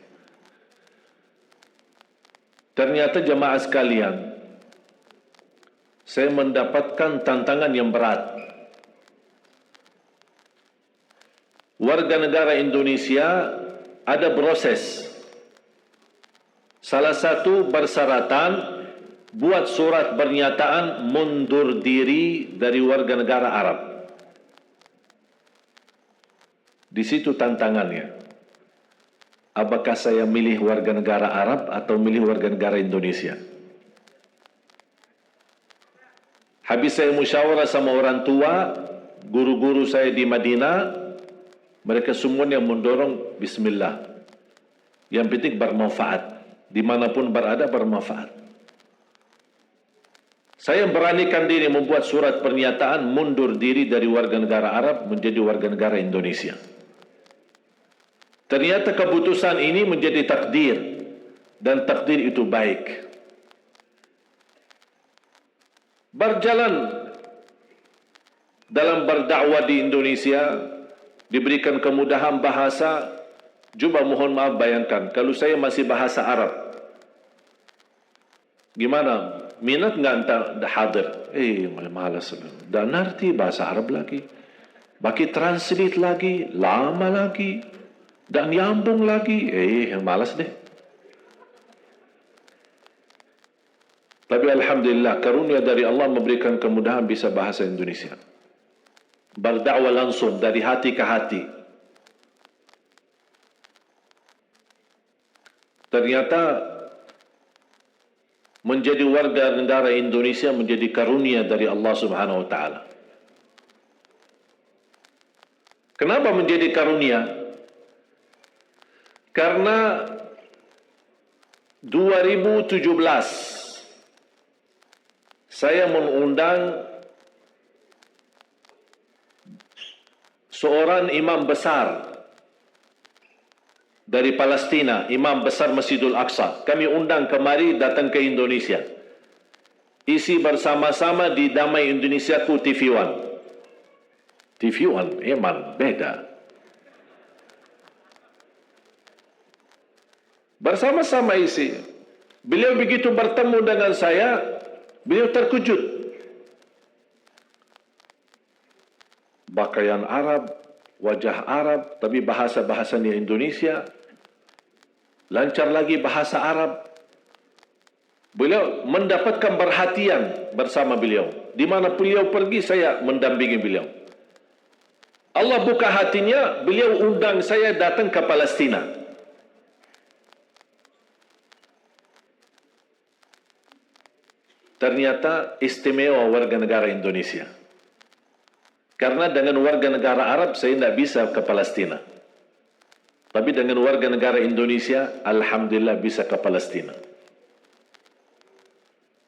Ternyata jemaah sekalian, saya mendapatkan tantangan yang berat. Warga negara Indonesia ada proses. Salah satu persyaratan buat surat pernyataan mundur diri dari warga negara Arab. Di situ tantangannya. Apakah saya milih warga negara Arab atau milih warga negara Indonesia? Habis saya musyawarah sama orang tua, guru-guru saya di Madinah, mereka semuanya mendorong bismillah. Yang penting bermanfaat. Dimanapun berada bermanfaat. Saya beranikan diri membuat surat pernyataan mundur diri dari warga negara Arab menjadi warga negara Indonesia. Ternyata keputusan ini menjadi takdir, dan takdir itu baik. Berjalan dalam berdakwah di Indonesia, diberikan kemudahan bahasa. Cuba mohon maaf bayangkan, kalau saya masih bahasa Arab, gimana? Minat nggak anda hadir? Malas. Dan nanti bahasa Arab lagi. Bagi translate lagi, lama lagi. Dan nyambung lagi. Malas deh. Tapi Alhamdulillah, karunia dari Allah memberikan kemudahan bisa bahasa Indonesia. Berdakwah langsung dari hati ke hati. Ternyata menjadi warga negara Indonesia menjadi karunia dari Allah Subhanahu wa taala. Kenapa menjadi karunia? Karena 2017 saya mengundang seorang imam besar dari Palestina, imam besar Masjidul Aqsa. Kami undang kemari datang ke Indonesia. Isi bersama-sama di Damai Indonesiaku TV1. TV1 emang beda. Bersama-sama isi. Beliau begitu bertemu dengan saya, beliau terkejut. Pakaian Arab, wajah Arab, tapi bahasa-bahasanya Indonesia. Lancar lagi bahasa Arab. Beliau mendapatkan perhatian bersama beliau. Di mana beliau pergi, saya mendampingi beliau. Allah buka hatinya, beliau undang saya datang ke Palestina. Ternyata istimewa warga negara Indonesia. Karena dengan warga negara Arab saya tidak bisa ke Palestina. Tapi dengan warga negara Indonesia, Alhamdulillah bisa ke Palestina.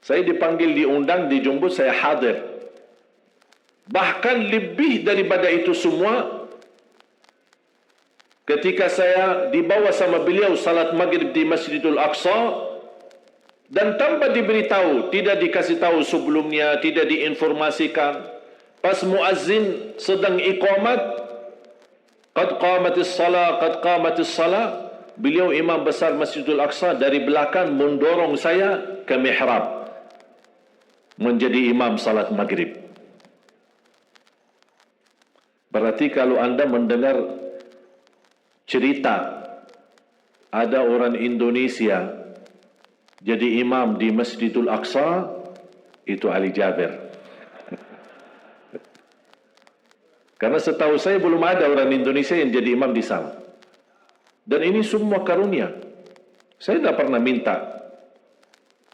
Saya dipanggil, diundang, dijemput, saya hadir. Bahkan lebih daripada itu semua, ketika saya dibawa sama beliau salat maghrib di Masjidul Aqsa, dan tanpa diberitahu, tidak dikasih tahu sebelumnya, tidak diinformasikan, pas muazzin sedang iqamat, qad qamatis salah, qad qamatis salah, beliau imam besar Masjidul Aqsa dari belakang mendorong saya ke mihrab menjadi imam salat maghrib. Berarti kalau anda mendengar cerita ada orang Indonesia jadi imam di Masjidul Aqsa, itu Ali Jaber. Karena setahu saya belum ada orang Indonesia yang jadi imam di sana. Dan ini semua karunia. Saya tidak pernah minta.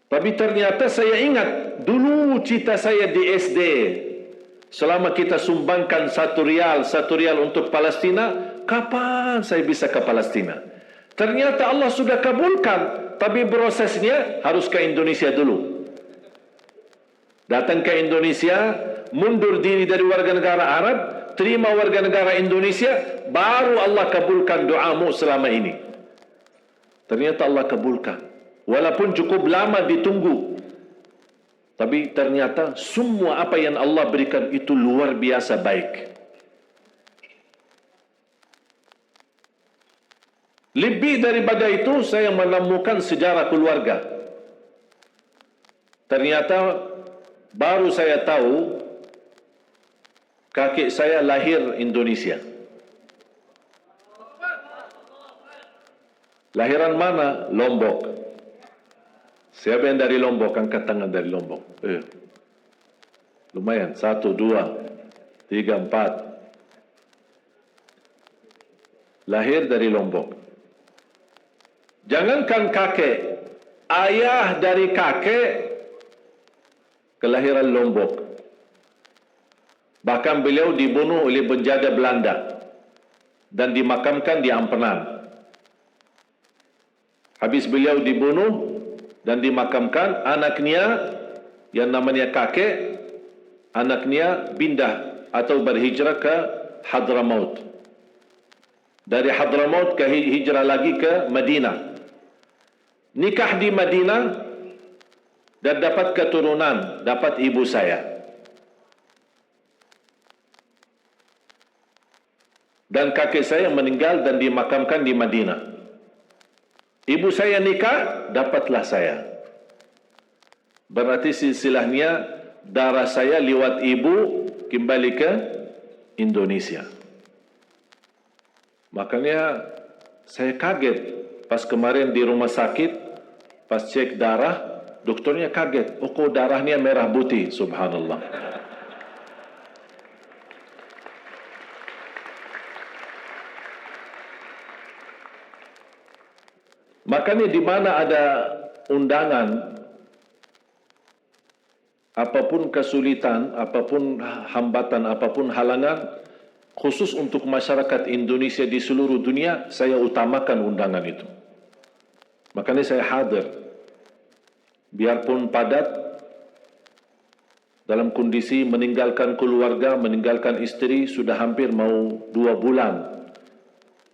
Tapi ternyata saya ingat dulu cita saya di SD. Selama kita sumbangkan satu rial untuk Palestina, kapan saya bisa ke Palestina? Ternyata Allah sudah kabulkan, tapi prosesnya harus ke Indonesia dulu. Datang ke Indonesia, mundur diri dari warga negara Arab, terima warga negara Indonesia, baru Allah kabulkan doamu selama ini. Ternyata Allah kabulkan. Walaupun cukup lama ditunggu. Tapi ternyata semua apa yang Allah berikan itu luar biasa baik. Lebih daripada itu, saya menemukan sejarah keluarga. Ternyata baru saya tahu kakek saya lahir Indonesia. Lahiran mana? Lombok. Siapa yang dari Lombok? Angkat tangan dari Lombok. Lumayan. 1, 2, 3, 4. Lahir dari Lombok. Jangankan kakek, ayah dari kakek kelahiran Lombok. Bahkan beliau dibunuh oleh penjajah Belanda dan dimakamkan di Ampenan. Habis beliau dibunuh dan dimakamkan, anaknya yang namanya kakek, anaknya pindah atau berhijrah ke Hadramaut. Dari Hadramaut ke hijrah lagi ke Madinah. Nikah di Madinah dan dapat keturunan, dapat ibu saya. Dan kakek saya meninggal dan dimakamkan di Madinah. Ibu saya nikah, dapatlah saya. Berarti silsilahnya darah saya lewat ibu kembali ke Indonesia. Makanya saya kaget pas kemarin di rumah sakit, pas cek darah, dokternya kaget. Oh, kok darahnya merah putih, subhanallah. Makanya di mana ada undangan, apapun kesulitan, apapun hambatan, apapun halangan, khusus untuk masyarakat Indonesia di seluruh dunia, saya utamakan undangan itu. Makanya saya hadir. Biarpun padat, dalam kondisi meninggalkan keluarga, meninggalkan istri, sudah hampir mau 2 bulan.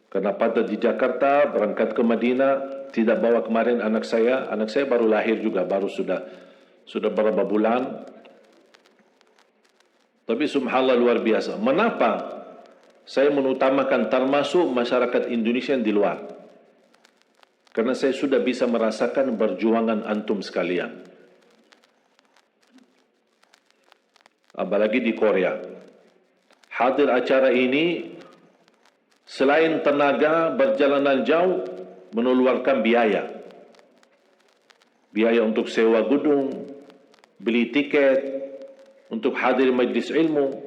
Karena padat di Jakarta, berangkat ke Madinah, tidak bawa kemarin anak saya baru lahir juga, baru sudah berapa bulan. Tapi subhanallah luar biasa. Mengapa saya mengutamakan termasuk masyarakat Indonesia yang di luar? Karena saya sudah bisa merasakan perjuangan antum sekalian. Apalagi di Korea. Hadir acara ini, selain tenaga perjalanan jauh, mengeluarkan biaya. Biaya untuk sewa gedung, beli tiket, untuk hadir majlis ilmu.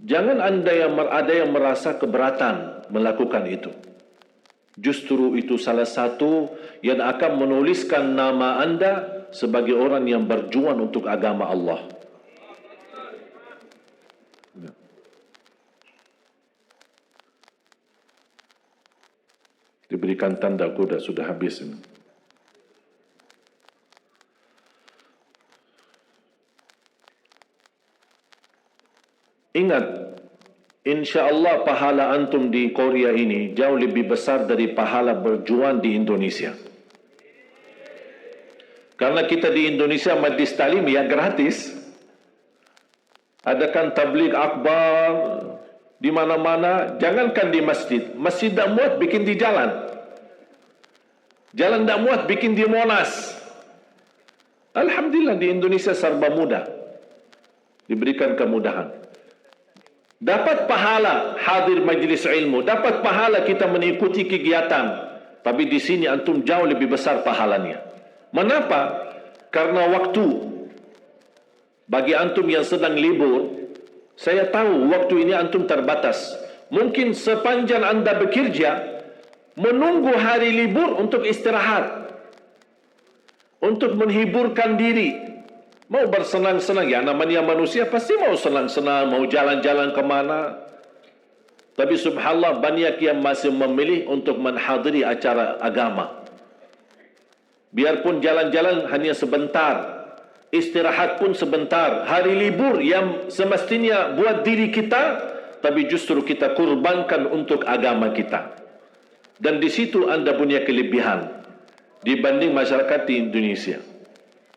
Jangan ada yang merasa keberatan melakukan itu. Justru itu salah satu yang akan menuliskan nama anda sebagai orang yang berjuang untuk agama Allah. Diberikan tanda kuda sudah habis ini. Ingat, insya-Allah pahala antum di Korea ini jauh lebih besar dari pahala berjuang di Indonesia. Karena kita di Indonesia majlis talim ya gratis. Adakan tabligh akbar di mana-mana, jangankan di masjid. Masjid tak muat bikin di jalan. Jalan tak muat bikin di Monas. Alhamdulillah di Indonesia serba mudah. Diberikan kemudahan. Dapat pahala hadir majlis ilmu, dapat pahala kita mengikuti kegiatan. Tapi di sini antum jauh lebih besar pahalanya. Mengapa? Karena waktu. Bagi antum yang sedang libur, saya tahu waktu ini antum terbatas. Mungkin sepanjang anda bekerja, menunggu hari libur untuk istirahat, untuk menghiburkan diri. Mau bersenang-senang, ya namanya manusia pasti mau senang-senang, mau jalan-jalan kemana. Tapi subhanallah banyak yang masih memilih untuk menghadiri acara agama. Biarpun jalan-jalan hanya sebentar, istirahat pun sebentar. Hari libur yang semestinya buat diri kita, tapi justru kita kurbankan untuk agama kita. Dan di situ anda punya kelebihan dibanding masyarakat di Indonesia.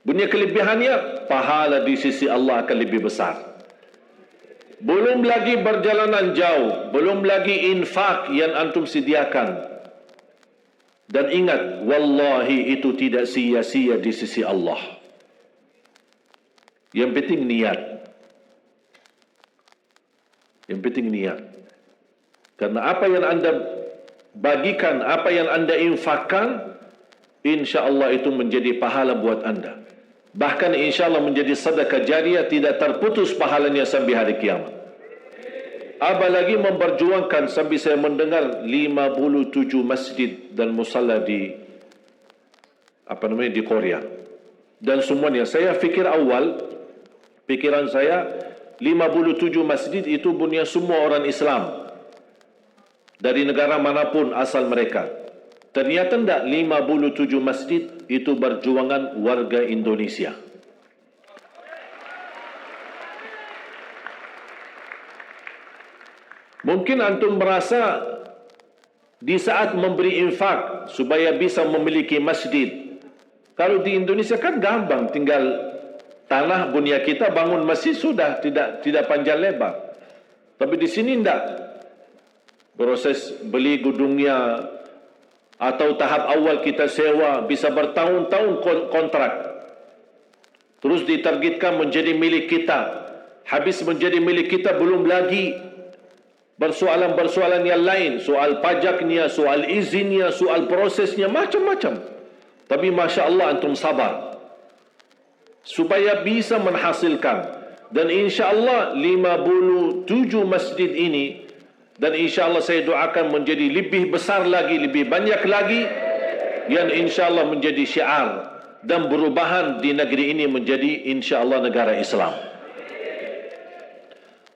Punya kelebihannya, pahala di sisi Allah akan lebih besar. Belum lagi perjalanan jauh, belum lagi infak yang antum sediakan. Dan ingat, wallahi itu tidak sia-sia di sisi Allah. Yang penting niat. Yang penting niat. Karena apa yang anda bagikan, apa yang anda infakkan, insya Allah itu menjadi pahala buat anda. Bahkan insya Allah menjadi sedekah jariah, tidak terputus pahalanya sampai hari kiamat. Apalagi memperjuangkan sampai saya mendengar 57 masjid dan musalla di Korea. Dan semuanya, saya fikir awal, pikiran saya 57 masjid itu punya semua orang Islam dari negara manapun asal mereka. Ternyata tidak, 57 masjid itu perjuangan warga Indonesia. Mungkin antum merasa di saat memberi infak supaya bisa memiliki masjid. Kalau di Indonesia kan gampang, tinggal tanah bunia kita bangun masjid sudah, tidak panjang lebar. Tapi di sini tidak. Proses beli gedungnya atau tahap awal kita sewa bisa bertahun-tahun kontrak. Terus ditargetkan menjadi milik kita. Habis menjadi milik kita belum lagi persoalan-persoalan yang lain, soal pajaknya, soal izinnya, soal prosesnya, macam-macam. Tapi Masya Allah antum sabar supaya bisa menghasilkan. Dan insya Allah 57 masjid ini, dan insya Allah saya doakan menjadi lebih besar lagi, lebih banyak lagi, yang insya Allah menjadi syiar dan perubahan di negeri ini menjadi insya Allah negara Islam.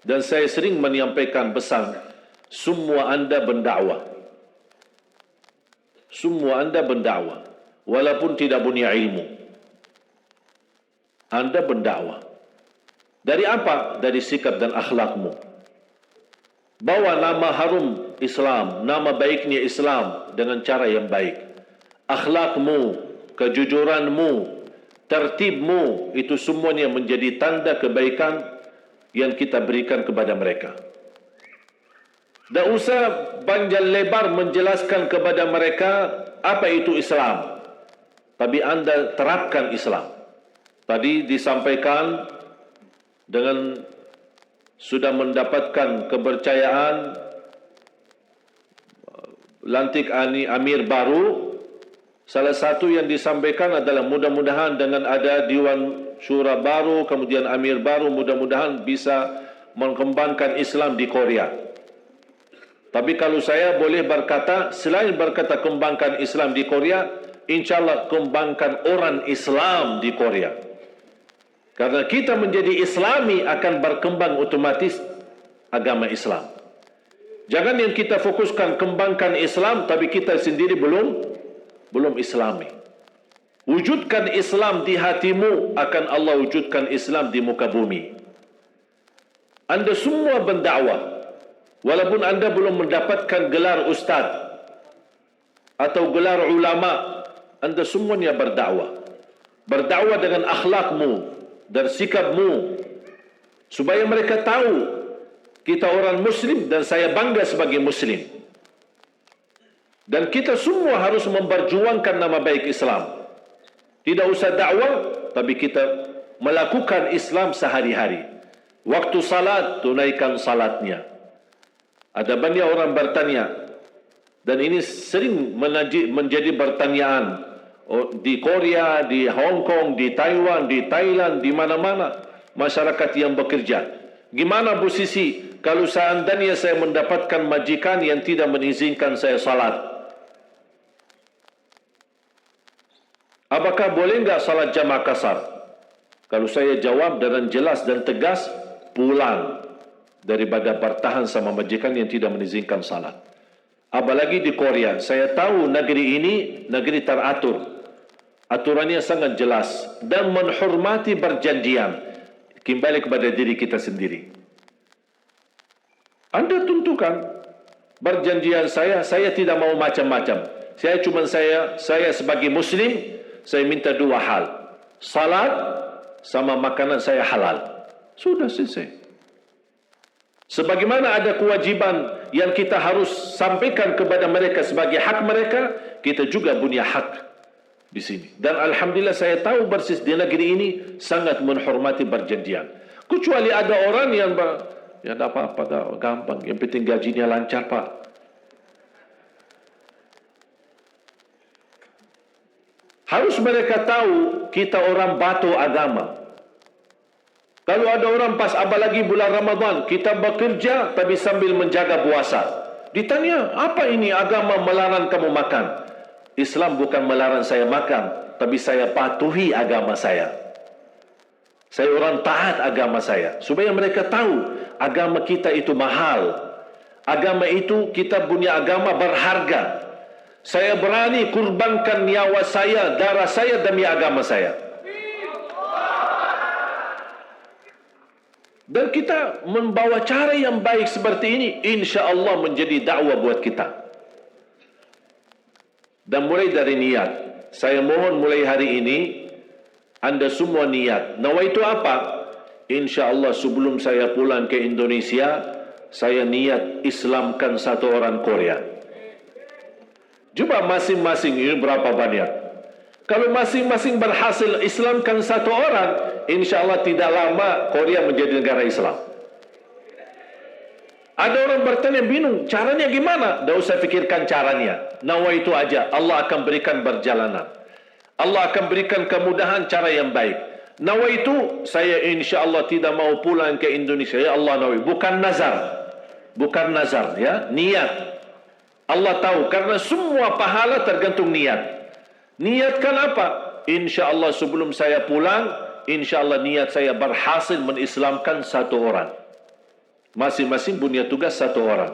Dan saya sering menyampaikan pesan, semua anda berdakwah. Semua anda berdakwah. Walaupun tidak punya ilmu. Anda berdakwah. Dari apa? Dari sikap dan akhlakmu. Bawa nama harum Islam, nama baiknya Islam dengan cara yang baik. Akhlakmu, kejujuranmu, tertibmu, itu semuanya menjadi tanda kebaikan yang kita berikan kepada mereka. Tak usah panjang lebar menjelaskan kepada mereka apa itu Islam. Tapi anda terapkan Islam. Tadi disampaikan dengan sudah mendapatkan kepercayaan lantik Amir baru. Salah satu yang disampaikan adalah mudah-mudahan dengan ada Dewan Syura baru, kemudian Amir baru, mudah-mudahan bisa mengembangkan Islam di Korea. Tapi kalau saya boleh berkata, selain berkata kembangkan Islam di Korea, insyaAllah kembangkan orang Islam di Korea. Karena kita menjadi Islami akan berkembang otomatis agama Islam. Jangan yang kita fokuskan kembangkan Islam, tapi kita sendiri belum Islami. Wujudkan Islam di hatimu, akan Allah wujudkan Islam di muka bumi. Anda semua berdakwah. Walaupun anda belum mendapatkan gelar ustaz atau gelar ulama, anda semuanya berdakwah. Berdakwah dengan akhlakmu dan sikapmu, supaya mereka tahu kita orang Muslim dan saya bangga sebagai Muslim. Dan kita semua harus memperjuangkan nama baik Islam. Tidak usah dakwah, tapi kita melakukan Islam sehari-hari. Waktu salat, tunaikan salatnya. Ada banyak orang bertanya, dan ini sering menjadi pertanyaan di Korea, di Hong Kong, di Taiwan, di Thailand, di mana-mana masyarakat yang bekerja. Gimana posisi kalau seandainya saya mendapatkan majikan yang tidak mengizinkan saya salat? Apakah boleh enggak salat jamaah kasar? Kalau saya jawab dengan jelas dan tegas, pulang daripada bertahan sama majikan yang tidak mengizinkan salat. Apalagi di Korea, saya tahu negeri ini negeri teratur. Aturannya sangat jelas dan menghormati perjanjian. Kembali kepada diri kita sendiri. Anda tentukan perjanjian saya tidak mau macam-macam. Saya sebagai Muslim, saya minta dua hal. Salat sama makanan saya halal. Sudah selesai. Sebagaimana ada kewajiban yang kita harus sampaikan kepada mereka sebagai hak mereka, kita juga punya hak di sini. Dan alhamdulillah saya tahu persis di negeri ini sangat menghormati perjanjian. Kecuali ada orang yang ya tidak apa-apa, gampang, yang penting gajinya lancar, Pak. Harus mereka tahu kita orang batu agama. Kalau ada orang pas apalagi bulan Ramadan, kita bekerja tapi sambil menjaga puasa. Ditanya, apa ini agama melarang kamu makan? Islam bukan melarang saya makan, tapi saya patuhi agama saya. Saya orang taat agama saya. Supaya mereka tahu, agama kita itu mahal. Agama itu, kita punya agama berharga. Saya berani kurbankan nyawa saya, darah saya demi agama saya. Dan kita membawa cara yang baik seperti ini, insya Allah menjadi dakwah buat kita. Dan mulai dari niat, saya mohon mulai hari ini, anda semua niat. Nawaitu apa? Insya Allah sebelum saya pulang ke Indonesia, saya niat Islamkan satu orang Korea. Coba masing-masing ini berapa banyak? Kalau masing-masing berhasil Islamkan satu orang, insya Allah tidak lama Korea menjadi negara Islam. Ada orang bertanya, bingung, caranya gimana? Tidak usah fikirkan caranya. Nawaitu aja, Allah akan berikan perjalanan. Allah akan berikan kemudahan cara yang baik. Nawaitu, saya insya Allah tidak mau pulang ke Indonesia. Ya Allah nawaitu, bukan nazar. Bukan nazar, ya, niat. Allah tahu, karena semua pahala tergantung niat. Niatkan apa? Insya Allah sebelum saya pulang, insya Allah niat saya berhasil menislamkan satu orang. Masing-masing punya tugas satu orang.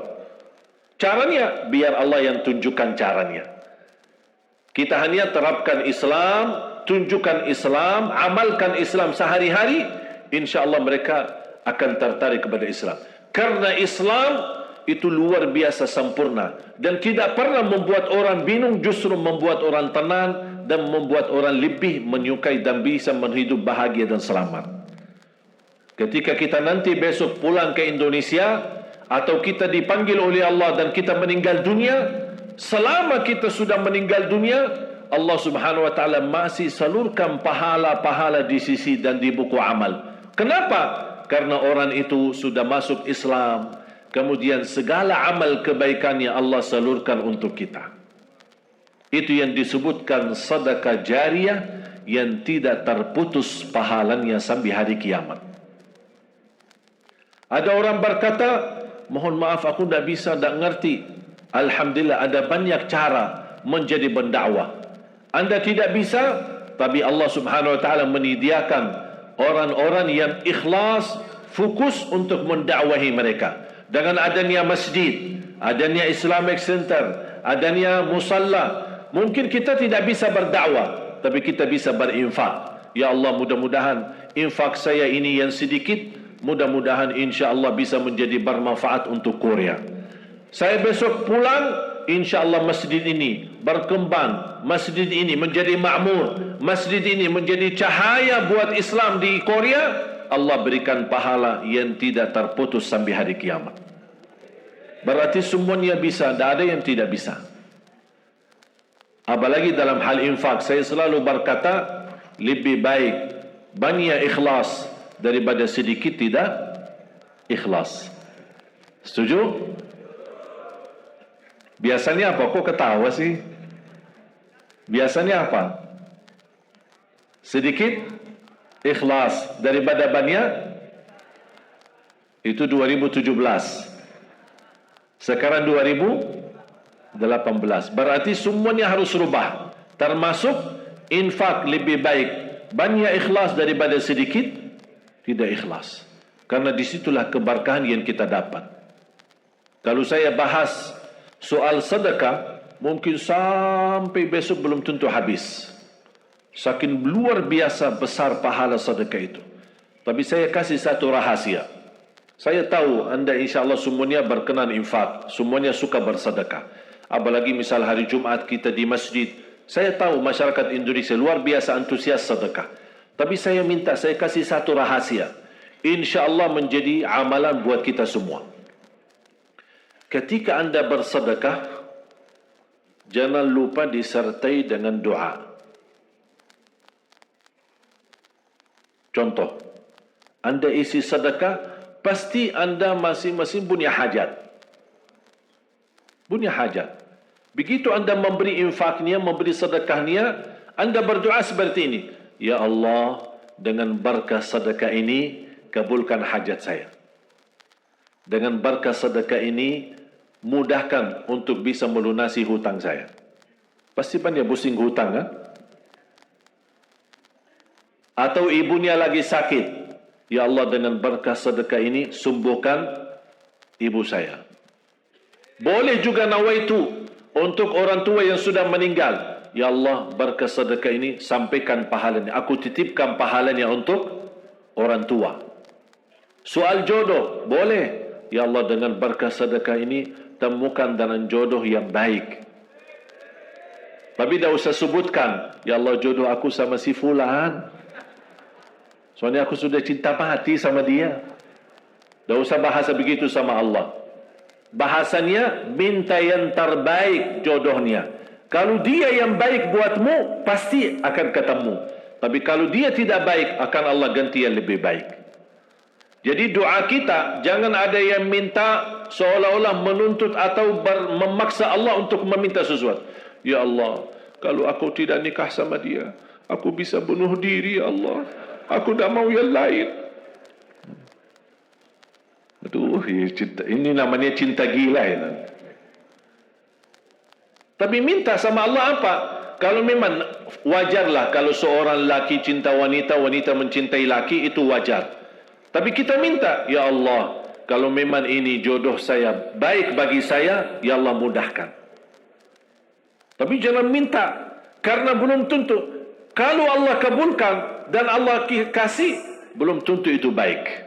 Caranya, biar Allah yang tunjukkan caranya. Kita hanya terapkan Islam, tunjukkan Islam, amalkan Islam sehari-hari, insya Allah mereka akan tertarik kepada Islam. Karena Islam itu luar biasa sempurna dan tidak pernah membuat orang bingung, justru membuat orang tenang dan membuat orang lebih menyukai dan bisa menghidup bahagia dan selamat. Ketika kita nanti besok pulang ke Indonesia atau kita dipanggil oleh Allah dan kita meninggal dunia, selama kita sudah meninggal dunia, Allah Subhanahu wa taala masih salurkan pahala-pahala di sisi dan di buku amal. Kenapa? Karena orang itu sudah masuk Islam, kemudian segala amal kebaikannya Allah salurkan untuk kita. Itu yang disebutkan sedekah jariyah yang tidak terputus pahalanya sampai hari kiamat. Ada orang berkata, mohon maaf aku tidak bisa, tidak ngerti. Alhamdulillah ada banyak cara menjadi pendakwah. Anda tidak bisa, tapi Allah Subhanahu wa taala menyediakan orang-orang yang ikhlas, fokus untuk mendakwahi mereka. Dengan adanya masjid, adanya Islamic Center, adanya musalla, mungkin kita tidak bisa berdakwah, tapi kita bisa berinfak. Ya Allah, mudah-mudahan infak saya ini yang sedikit, mudah-mudahan insya Allah bisa menjadi bermanfaat untuk Korea. Saya besok pulang, insya Allah masjid ini berkembang, masjid ini menjadi makmur, masjid ini menjadi cahaya buat Islam di Korea. Allah berikan pahala yang tidak terputus sampai hari kiamat. Berarti semuanya bisa, tidak ada yang tidak bisa. Apalagi dalam hal infak, saya selalu berkata, lebih baik banyak ikhlas daripada sedikit tidak ikhlas. Setuju? Biasanya apa? Kok ketawa sih? Biasanya apa? Sedikit ikhlas daripada banyak. Itu 2017. Sekarang 2018. Berarti semuanya harus rubah. Termasuk infak lebih baik banyak ikhlas daripada sedikit tidak ikhlas. Karena disitulah keberkahan yang kita dapat. Kalau saya bahas soal sedekah, mungkin sampai besok belum tentu habis. Saking luar biasa besar pahala sedekah itu. Tapi saya kasih satu rahasia. Saya tahu anda insya Allah semuanya berkenan infak, semuanya suka bersedekah. Apalagi misal hari Jumat kita di masjid. Saya tahu masyarakat Indonesia luar biasa antusias sedekah. Tapi saya minta, saya kasih satu rahasia. Insya Allah menjadi amalan buat kita semua. Ketika anda bersedekah, jangan lupa disertai dengan doa. Contoh, anda isi sedekah, pasti anda masing-masing punya hajat. Punya hajat. Begitu anda memberi infaknya, memberi sedekahnya, anda berdoa seperti ini. Ya Allah, dengan berkah sedekah ini, kabulkan hajat saya. Dengan berkah sedekah ini, mudahkan untuk bisa melunasi hutang saya. Pasti banyak pusing hutang, kan? Atau ibunya lagi sakit. Ya Allah, dengan berkah sedekah ini, sembuhkan ibu saya. Boleh juga nawaitu untuk orang tua yang sudah meninggal. Ya Allah, berkah sedekah ini sampaikan pahalanya. Aku titipkan pahalanya untuk orang tua. Soal jodoh, boleh. Ya Allah, dengan berkah sedekah ini, temukan dengan jodoh yang baik. Tapi dah usah sebutkan, ya Allah jodoh aku sama si fulan. Soalnya aku sudah cinta mati sama dia. Dah usah bahasa begitu sama Allah. Bahasanya, minta yang terbaik jodohnya. Kalau dia yang baik buatmu, pasti akan ketemu. Tapi kalau dia tidak baik, akan Allah ganti yang lebih baik. Jadi doa kita, jangan ada yang minta seolah-olah menuntut atau memaksa Allah untuk meminta sesuatu. Ya Allah, kalau aku tidak nikah sama dia, aku bisa bunuh diri, ya Allah. Aku tak mau yang lain. Aduh, ini namanya cinta gila ya. Tapi minta sama Allah apa? Kalau memang wajarlah kalau seorang laki cinta wanita, wanita mencintai laki, itu wajar. Tapi kita minta, ya Allah, kalau memang ini jodoh saya baik bagi saya, ya Allah mudahkan. Tapi jangan minta, karena belum tentu. Kalau Allah kabulkan dan Allah kasih, belum tentu itu baik.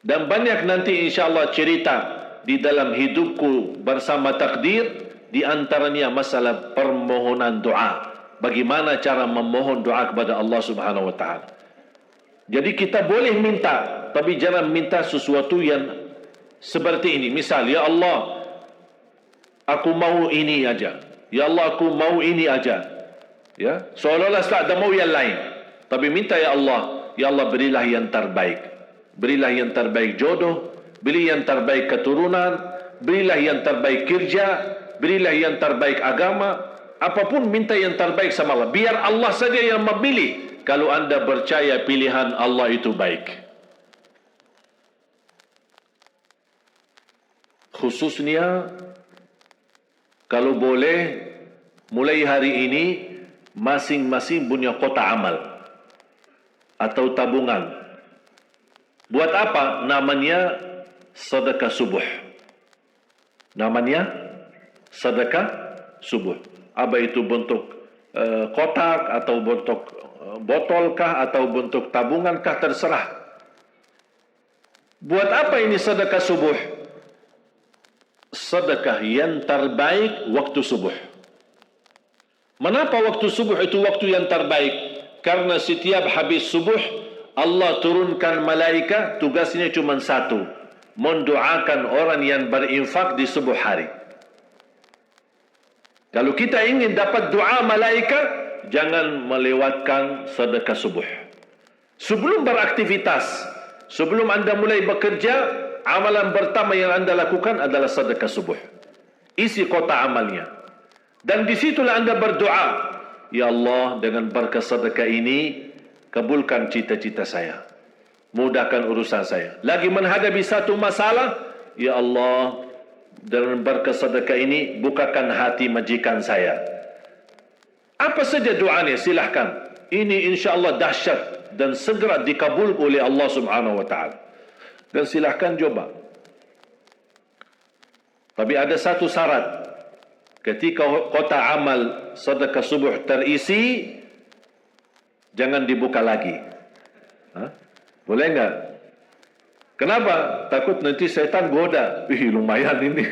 Dan banyak nanti insyaAllah cerita di dalam hidupku bersama takdir, di antaranya masalah permohonan doa. Bagaimana cara memohon doa kepada Allah Subhanahu wa Ta'ala. Jadi kita boleh minta, tapi jangan minta sesuatu yang seperti ini. Misal, ya Allah, aku mau ini aja. Ya Allah, aku mau ini aja. Ya, seolah-olah tak ada mau yang lain. Tapi minta, ya Allah, berilah yang terbaik. Berilah yang terbaik jodoh, beri yang terbaik keturunan, berilah yang terbaik kerja, berilah yang terbaik agama. Apapun minta yang terbaik sama Allah. Biar Allah saja yang memilih. Kalau anda percaya pilihan Allah itu baik. Khususnya, kalau boleh, mulai hari ini, masing-masing punya kotak amal. Atau tabungan. Buat apa? Namanya sedekah subuh. Namanya sedekah subuh. Apa itu bentuk kotak atau bentuk botolkah atau bentuk tabungankah, terserah. Buat apa ini sedekah subuh? Sedekah yang terbaik waktu subuh. Mengapa waktu subuh itu waktu yang terbaik? Karena setiap habis subuh Allah turunkan malaikat, tugasnya cuma satu, mendoakan orang yang berinfak di subuh hari. Kalau kita ingin dapat doa malaikat, jangan melewatkan sedekah subuh. Sebelum beraktivitas, sebelum anda mulai bekerja, amalan pertama yang anda lakukan adalah sedekah subuh. Isi kotak amalnya. Dan disitulah anda berdoa, ya Allah, dengan berkat sedekah ini, kabulkan cita-cita saya. Mudahkan urusan saya. Lagi menghadapi satu masalah, ya Allah, dengan berkat sedekah ini, bukakan hati majikan saya. Apa saja doanya, silahkan. Ini insyaAllah dahsyat dan segera dikabul oleh Allah Subhanahu wa Ta'ala. Dan silahkan coba. Tapi ada satu syarat. Ketika kotak amal sedekah subuh terisi, jangan dibuka lagi. Boleh enggak? Kenapa? Takut nanti setan goda. Lumayan ini.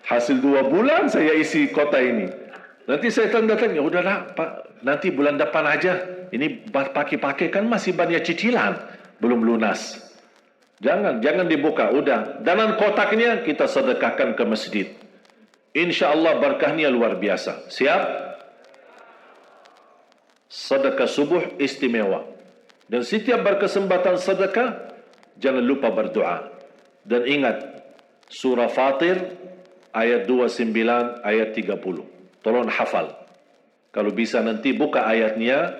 Hasil 2 bulan saya isi kotak ini. Nanti setan datang, ya udahlah Pak, nanti bulan depan aja. Ini pakai-pakai kan masih banyak cicilan, belum lunas. Jangan dibuka, udah. Dan kotaknya kita sedekahkan ke masjid. InsyaAllah berkahnya luar biasa. Siap? Sedekah subuh istimewa. Dan setiap berkesempatan sedekah, jangan lupa berdoa. Dan ingat, surah Fatir, ayat 29, ayat 30. Tolong hafal. Kalau bisa nanti buka ayatnya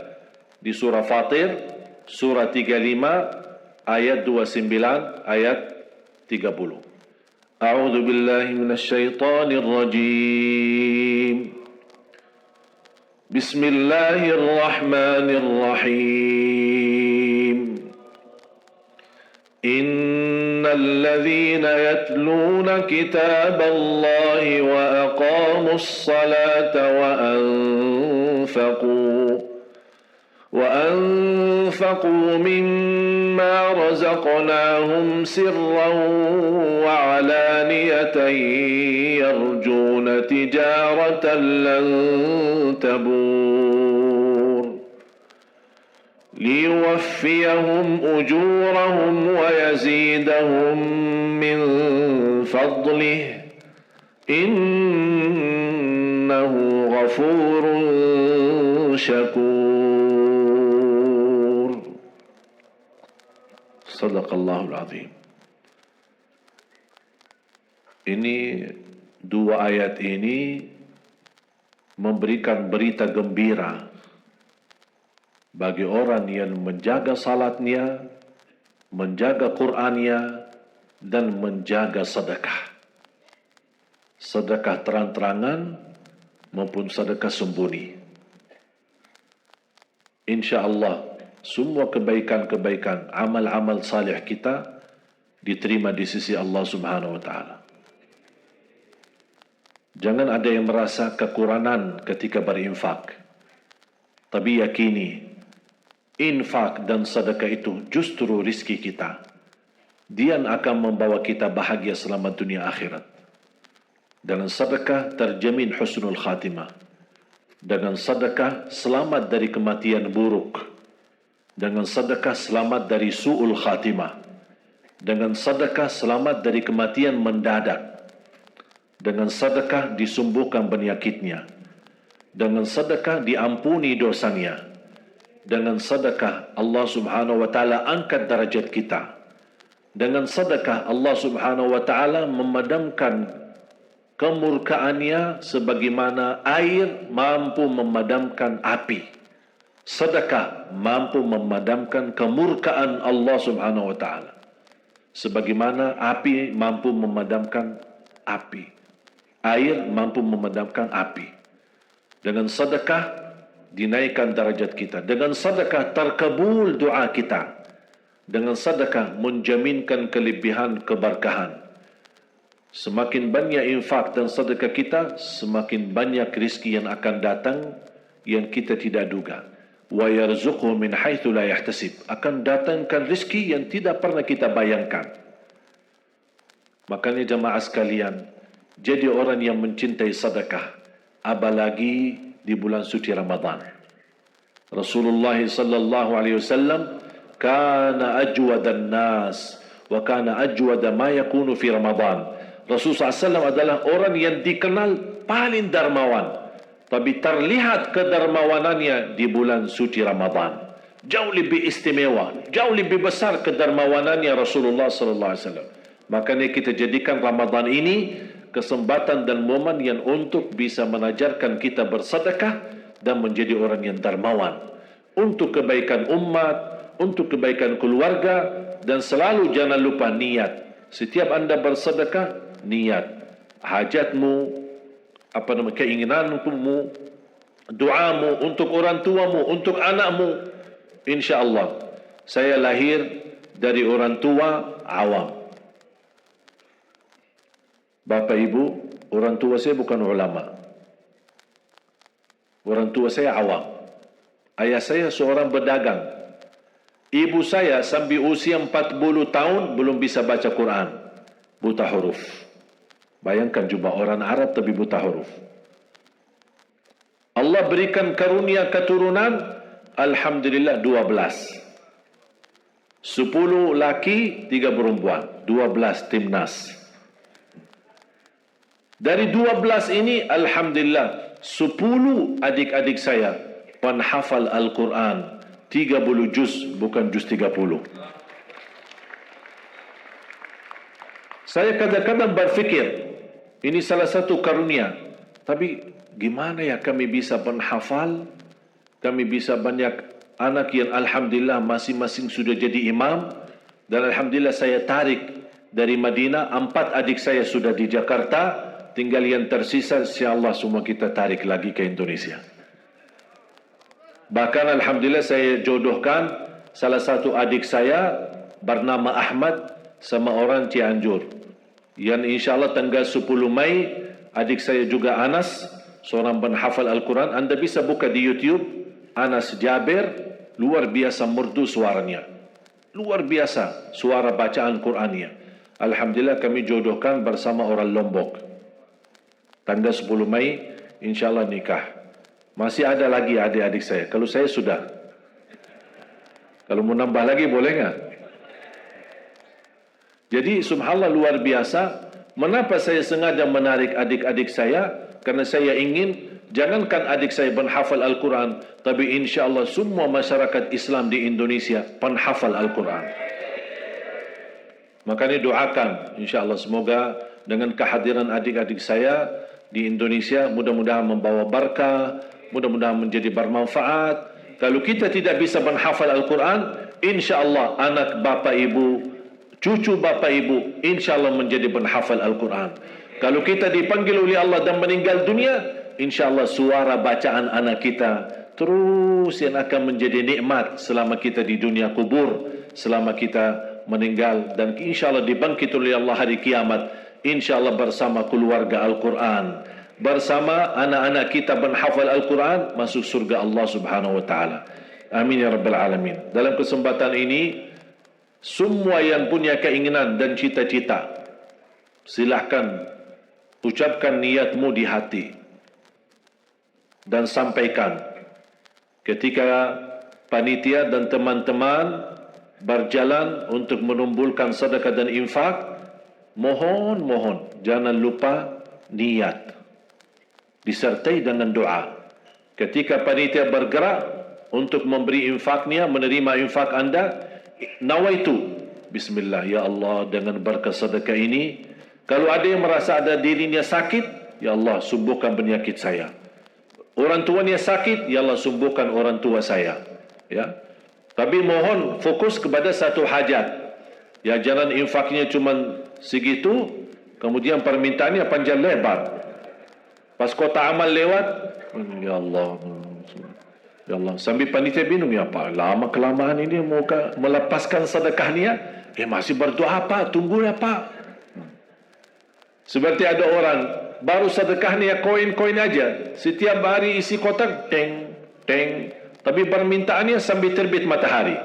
di surah Fatir, surah 35, ayat 29, ayat 30. A'udzu billahi minasy syaithanir rajim. Bismillahirrahmanirrahim. Innal ladzina yatluna kitaballahi wa aqamus salata wa anfaqu أنفقوا مما رزقناهم سرا وعلانية يرجون تجارة لن تبور ليوفيهم أجورهم ويزيدهم من فضله إنه غفور شكور. Sadaqallahul Azim. Ini dua ayat ini memberikan berita gembira bagi orang yang menjaga salatnya, menjaga Qur'annya, dan menjaga sedekah. Sedekah terang-terangan maupun sedekah sembunyi. InsyaAllah, semua kebaikan-kebaikan, amal-amal salih kita diterima di sisi Allah Subhanahu wa Ta'ala. Jangan ada yang merasa kekurangan ketika berinfak. Tapi yakini, infak dan sedekah itu justru rizki kita. Dia akan membawa kita bahagia selama dunia akhirat. Dengan sedekah terjamin husnul khatimah. Dengan sedekah selamat dari kematian buruk. Dengan sedekah selamat dari su'ul khatimah. Dengan sedekah selamat dari kematian mendadak. Dengan sedekah disembuhkan penyakitnya. Dengan sedekah diampuni dosanya. Dengan sedekah Allah Subhanahu wa Ta'ala angkat darajat kita. Dengan sedekah Allah Subhanahu wa Ta'ala memadamkan kemurkaannya sebagaimana air mampu memadamkan api. Sedekah mampu memadamkan kemurkaan Allah Subhanahu wa Ta'ala sebagaimana api mampu memadamkan api. Air mampu memadamkan api. Dengan sedekah dinaikkan darajat kita. Dengan sedekah terkabul doa kita. Dengan sedekah menjaminkan kelebihan keberkahan. Semakin banyak infak dan sedekah kita, semakin banyak rezeki yang akan datang yang kita tidak duga. Wa yarzuqhu min haitsu la yahtasib. Akan datangkan rezeki yang tidak pernah kita bayangkan. Makanya jemaah sekalian, jadi orang yang mencintai sedekah, apalagi di bulan suci Ramadan. Rasulullah sallallahu alaihi wasallam kana ajwadan nas wa kana ajwada ma yakunu fi Ramadan. Rasulullah SAW adalah orang yang dikenal paling dermawan, tapi terlihat kedermawanannya di bulan suci Ramadan. Jauh lebih istimewa, jauh lebih besar kedermawanannya Rasulullah SAW. Makanya kita jadikan Ramadan ini kesempatan dan momen yang untuk bisa mengajarkan kita bersedekah dan menjadi orang yang dermawan. Untuk kebaikan umat, untuk kebaikan keluarga, dan selalu jangan lupa niat. Setiap anda bersedekah, niat hajatmu, keinginanmu, doamu untuk orang tuamu, untuk anakmu. InsyaAllah, saya lahir dari orang tua awam. Bapak ibu, orang tua saya bukan ulama. Orang tua saya awam. Ayah saya seorang pedagang. Ibu saya sampai usia 40 tahun belum bisa baca Quran. Buta huruf. Bayangkan juga orang Arab tapi buta huruf. Allah berikan karunia keturunan, alhamdulillah 12. 10 laki, 3 perempuan. 12 timnas. Dari 12 ini, alhamdulillah 10 adik-adik saya penghafal Al-Quran. 30 juz, bukan juz 30. Saya kadang-kadang berfikir, ini salah satu karunia. Tapi gimana ya kami bisa penghafal? Kami bisa banyak anak yang alhamdulillah masing-masing sudah jadi imam. Dan alhamdulillah saya tarik dari Madinah. 4 adik saya sudah di Jakarta. Tinggal yang tersisa, insyaAllah semua kita tarik lagi ke Indonesia. Bahkan alhamdulillah saya jodohkan salah satu adik saya bernama Ahmad sama orang Cianjur. Yang insyaAllah tanggal 10 Mei, adik saya juga Anas, seorang penghafal Al-Quran. Anda bisa buka di YouTube, Anas Jabir, luar biasa merdu suaranya. Luar biasa suara bacaan Qurannya. Alhamdulillah kami jodohkan bersama orang Lombok. Tanggal 10 Mei, insyaAllah nikah. Masih ada lagi adik-adik saya. Kalau saya sudah. Kalau mau nambah lagi boleh nggak? Jadi subhanallah luar biasa. Mengapa saya sengaja menarik adik-adik saya? Karena saya ingin jangankan adik saya penghafal Al-Quran, tapi insyaAllah semua masyarakat Islam di Indonesia penghafal Al-Quran. Makanya doakan insyaAllah semoga dengan kehadiran adik-adik saya di Indonesia mudah-mudahan membawa barakah, mudah-mudahan menjadi bermanfaat. Kalau kita tidak bisa menghafal Al-Quran, insyaAllah anak bapa ibu, cucu bapa ibu, insyaAllah menjadi penghafal Al-Quran. Kalau kita dipanggil oleh Allah dan meninggal dunia, insyaAllah suara bacaan anak kita terus yang akan menjadi nikmat selama kita di dunia kubur, selama kita meninggal, dan insyaAllah dibangkit oleh Allah hari kiamat, insyaAllah bersama keluarga Al-Quran, bersama anak-anak kita menghafal Al-Quran, masuk surga Allah subhanahu wa ta'ala. Amin ya rabbal alamin. Dalam kesempatan ini, semua yang punya keinginan dan cita-cita, silahkan ucapkan niatmu di hati dan sampaikan. Ketika panitia dan teman-teman berjalan untuk menumbuhkan sedekah dan infak, mohon jangan lupa niat disertai dengan doa. Ketika panitia bergerak untuk memberi infaknya, menerima infak anda, nawaitu bismillah, ya Allah, dengan berkat sedekah ini, kalau ada yang merasa ada dirinya sakit, ya Allah sembuhkan penyakit saya. Orang tuanya sakit, ya Allah sembuhkan orang tua saya. Ya. Tapi mohon fokus kepada satu hajat. Ya, jangan infaknya cuma segitu, kemudian permintaannya panjang lebar. Pas kota amal lewat, ya Allah, ya Allah, sambil panitia bingung, ya Pak, lama kelamaan ini mau melepaskan sedekahnya, masih berdoa Pak, tunggu ya Pak. Seperti ada orang baru sedekahnya koin-koin aja, setiap hari isi kotak teng teng, tapi permintaannya sambil terbit matahari.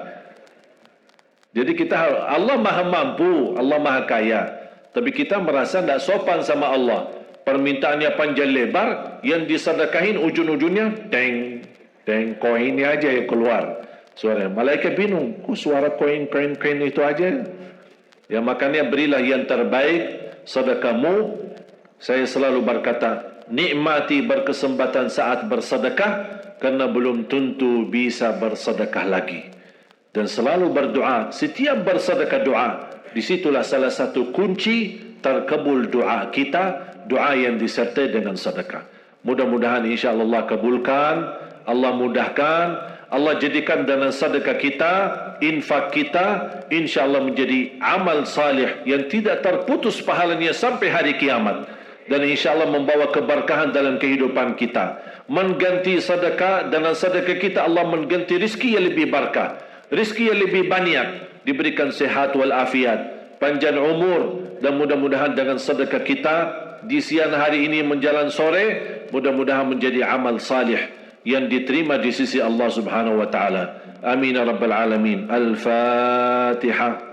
Jadi kita, Allah maha mampu, Allah maha kaya, tapi kita merasa tidak sopan sama Allah. Permintaannya panjang lebar, yang disedekahin ujung-ujungnya teng teng, koinnya aja yang keluar suara. Malaikat bingung, kok suara koin itu aja? Ya, makanya berilah yang terbaik sedekahmu. Saya selalu berkata, nikmati berkesempatan saat bersedekah, karena belum tentu bisa bersedekah lagi. Dan selalu berdoa, setiap bersedekah doa. Disitulah salah satu kunci terkabul doa kita, doa yang disertai dengan sedekah. Mudah-mudahan insyaAllah Allah kabulkan, Allah mudahkan, Allah jadikan dengan sedekah kita, infak kita, insyaAllah menjadi amal salih yang tidak terputus pahalanya sampai hari kiamat. Dan insyaAllah membawa keberkahan dalam kehidupan kita. Mengganti sedekah, dengan sedekah kita Allah mengganti rizki yang lebih berkah, rizki yang lebih banyak, diberikan sehat walafiat, panjang umur, dan mudah-mudahan dengan sedekah kita di siang hari ini menjelang sore, mudah-mudahan menjadi amal salih yang diterima di sisi Allah subhanahu wa ta'ala. Amin ya rabbal alamin. Al-Fatihah.